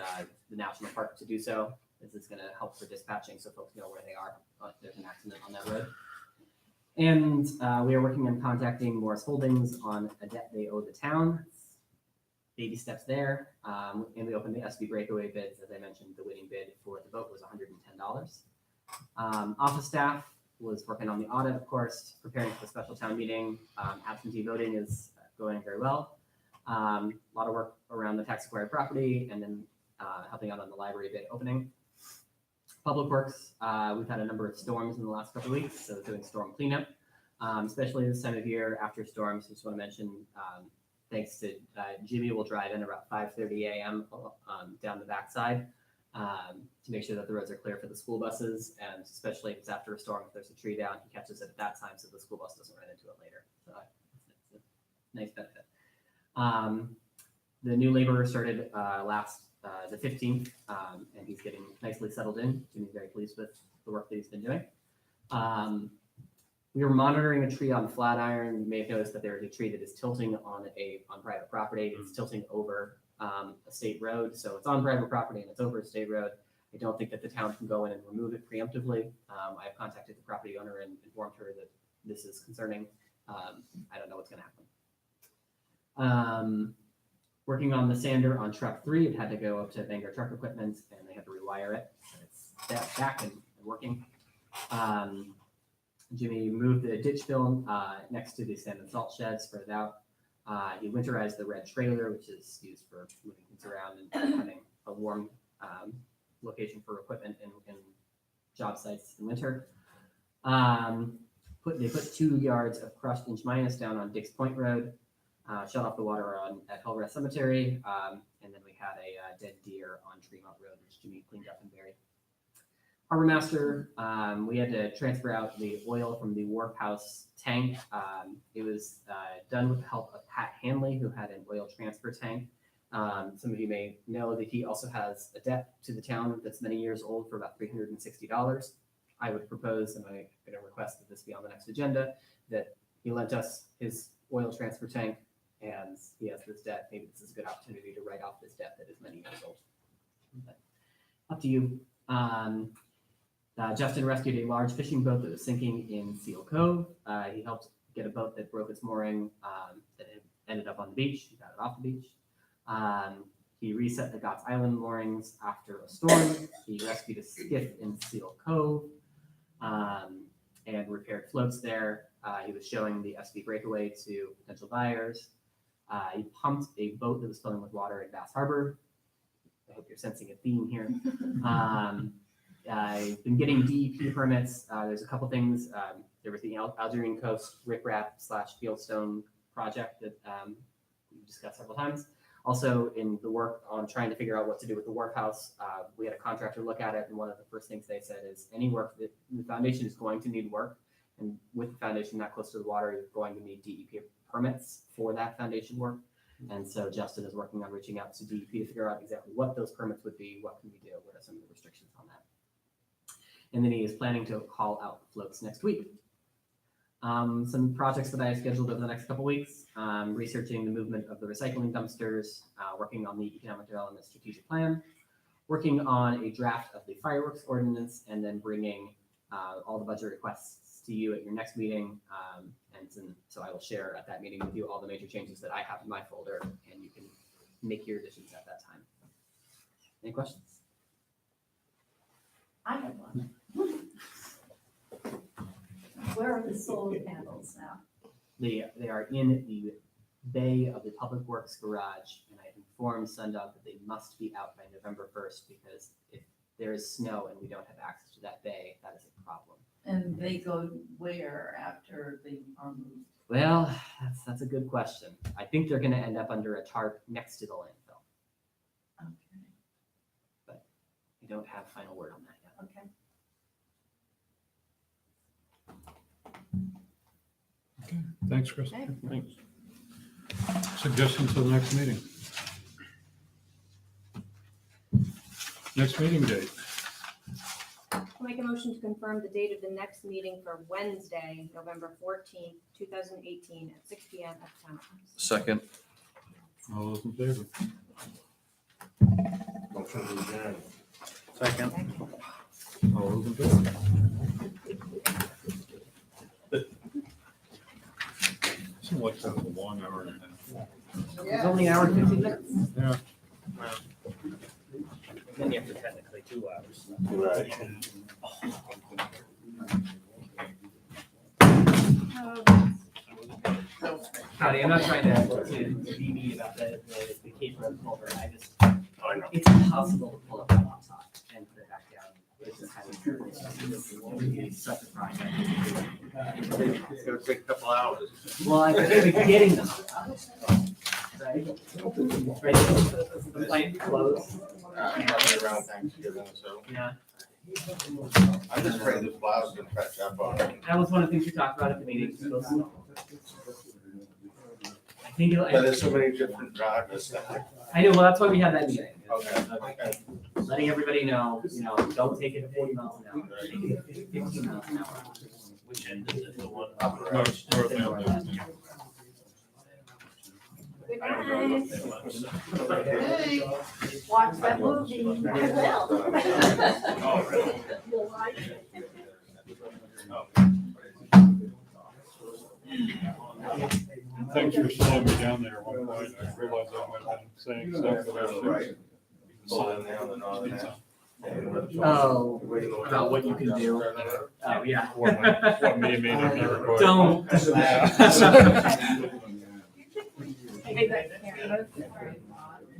[SPEAKER 5] the national park to do so. This is going to help for dispatching so folks know where they are if there's an accident on that road. And we are working on contacting Morris Holdings on a debt they owe the town. Baby steps there. And we opened the SB breakaway bids. As I mentioned, the winning bid for the boat was $110. Office staff was working on the audit, of course, preparing for the special town meeting. Absentee voting is going very well. A lot of work around the tax acquired property and then helping out on the library bid opening. Public Works, we've had a number of storms in the last couple of weeks, so doing storm cleanup, especially this time of year after storms. I just want to mention, thanks to Jimmy, will drive in about 5:30 a.m. Down the backside to make sure that the roads are clear for the school buses, and especially if it's after a storm, if there's a tree down, he catches it at that time so the school bus doesn't run into it later. So it's a nice benefit. The new laborer started the 15th, and he's getting nicely settled in. Jimmy's very pleased with the work that he's been doing. We were monitoring a tree on Flatiron. You may have noticed that there is a tree that is tilting on private property. It's tilting over a state road, so it's on private property and it's over a state road. I don't think that the town can go in and remove it preemptively. I have contacted the property owner and informed her that this is concerning. I don't know what's going to happen. Working on the sander on truck 3, it had to go up to Vanguard Truck Equipment and they had to rewire it. It's back and working. Jimmy moved the ditch fill next to the sand and salt sheds spread out. He winterized the red trailer, which is used for moving things around and having a warm location for equipment in job sites in winter. They put 2 yards of crushed inch minus down on Dix Point Road. Shut off the water at Hillrest Cemetery, and then we had a dead deer on Tremont Road, which Jimmy cleaned up and buried. Harbor Master, we had to transfer out the oil from the Wharf House tank. It was done with the help of Pat Hanley, who had an oil transfer tank. Some of you may know that he also has a debt to the town that's many years old for about $360. I would propose, and I'm going to request that this be on the next agenda, that he lent us his oil transfer tank, and he has this debt. Maybe this is a good opportunity to write off this debt that is many years old. But up to you. Justin rescued a large fishing boat that was sinking in Seal Cove. He helped get a boat that broke its mooring that had ended up on the beach. He got it off the beach. He reset the Gotts Island moorings after a storm. He rescued a skiff in Seal Cove and repaired floats there. He was showing the SB breakaway to potential buyers. He pumped a boat that was filling with water at Bass Harbor. I hope you're sensing a theme here. I've been getting DEP permits. There's a couple things. There was the Algerine Coast riprap / fieldstone project that we discussed several times. Also, in the work on trying to figure out what to do with the Wharf House, we had a contractor look at it, and one of the first things they said is any work that the foundation is going to need work, and with the foundation that close to the water, you're going to need DEP permits for that foundation work. And so Justin is working on reaching out to DEP to figure out exactly what those permits would be, what can we do, what are some of the restrictions on that. And then he is planning to call out floats next week. Some projects that I have scheduled over the next couple weeks, researching the movement of the recycling dumpsters, working on the economic development strategic plan, working on a draft of the fireworks ordinance, and then bringing all the budget requests to you at your next meeting. So I will share at that meeting with you all the major changes that I have in my folder, and you can make your additions at that time. Any questions?
[SPEAKER 15] I have one. Where are the solar panels now?
[SPEAKER 5] They are in the bay of the Public Works garage, and I've informed Sundog that they must be out by November 1st, because if there is snow and we don't have access to that bay, that is a problem.
[SPEAKER 15] And they go where after they are moved?
[SPEAKER 5] Well, that's a good question. I think they're gonna end up under a tarp next to the landfill.
[SPEAKER 15] Okay,
[SPEAKER 5] I don't have final word on that yet.
[SPEAKER 15] okay.
[SPEAKER 4] Thanks, Chris.
[SPEAKER 1] Okay.
[SPEAKER 2] Thanks.
[SPEAKER 4] Suggestions for the next meeting? Next meeting date.
[SPEAKER 1] I'll make a motion to confirm the date of the next meeting for Wednesday, November 14th, 2018 at 6 PM at the town office.
[SPEAKER 7] Second.
[SPEAKER 4] All those in favor?
[SPEAKER 18] Motion to adjourn.
[SPEAKER 2] Second.
[SPEAKER 4] All those in favor? Seems like that was a long hour and a half.
[SPEAKER 5] It's only an hour and 15 minutes.
[SPEAKER 4] Yeah.
[SPEAKER 2] Then you have to technically 2 hours.
[SPEAKER 18] Right.
[SPEAKER 5] Howdy, I'm not trying to be mean about the Cape Road culvert. It's impossible to pull up my laptop and put it back down. It's just it's such a project.
[SPEAKER 18] It's gonna take a couple hours.
[SPEAKER 5] Well, I'm getting them. Right? Right, the plant closed.
[SPEAKER 18] I'm running around Thanksgiving, so
[SPEAKER 5] Yeah,
[SPEAKER 18] I'm just afraid this blouse is gonna catch up on it.
[SPEAKER 5] that was one of the things we talked about at the meeting. I think
[SPEAKER 18] But there's so many different drivers.
[SPEAKER 5] I know, well, that's why we had that meeting.
[SPEAKER 18] Okay.
[SPEAKER 5] Letting everybody know, don't take it at 40 miles an hour, take it at 15 miles an hour.
[SPEAKER 2] Which end is it? The one?
[SPEAKER 4] North end.
[SPEAKER 1] Good night.
[SPEAKER 15] Hey, watch that movie. I
[SPEAKER 2] Oh, really?
[SPEAKER 15] You'll like it.
[SPEAKER 4] Thanks for slowing me down there at one point. I realized I might have been saying stuff that I shouldn't.
[SPEAKER 18] Slowing down and all that.
[SPEAKER 5] Oh, about what you can do. Oh, yeah.
[SPEAKER 4] What me and me have never quite.
[SPEAKER 5] Don't.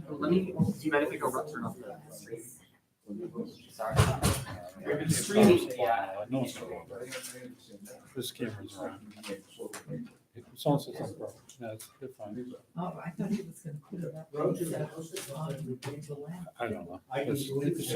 [SPEAKER 5] Let me, do you mind if I go turn off the stream? Sorry. Streaming, yeah.
[SPEAKER 4] No, it's not. This camera's around. It's on system pro. Yeah, it's fine.
[SPEAKER 12] Oh, I thought he was gonna put it up.
[SPEAKER 11] Roads are posted on the
[SPEAKER 4] I don't know.
[SPEAKER 11] I can
[SPEAKER 4] It's
[SPEAKER 11] believe
[SPEAKER 4] it's
[SPEAKER 11] it.
[SPEAKER 4] just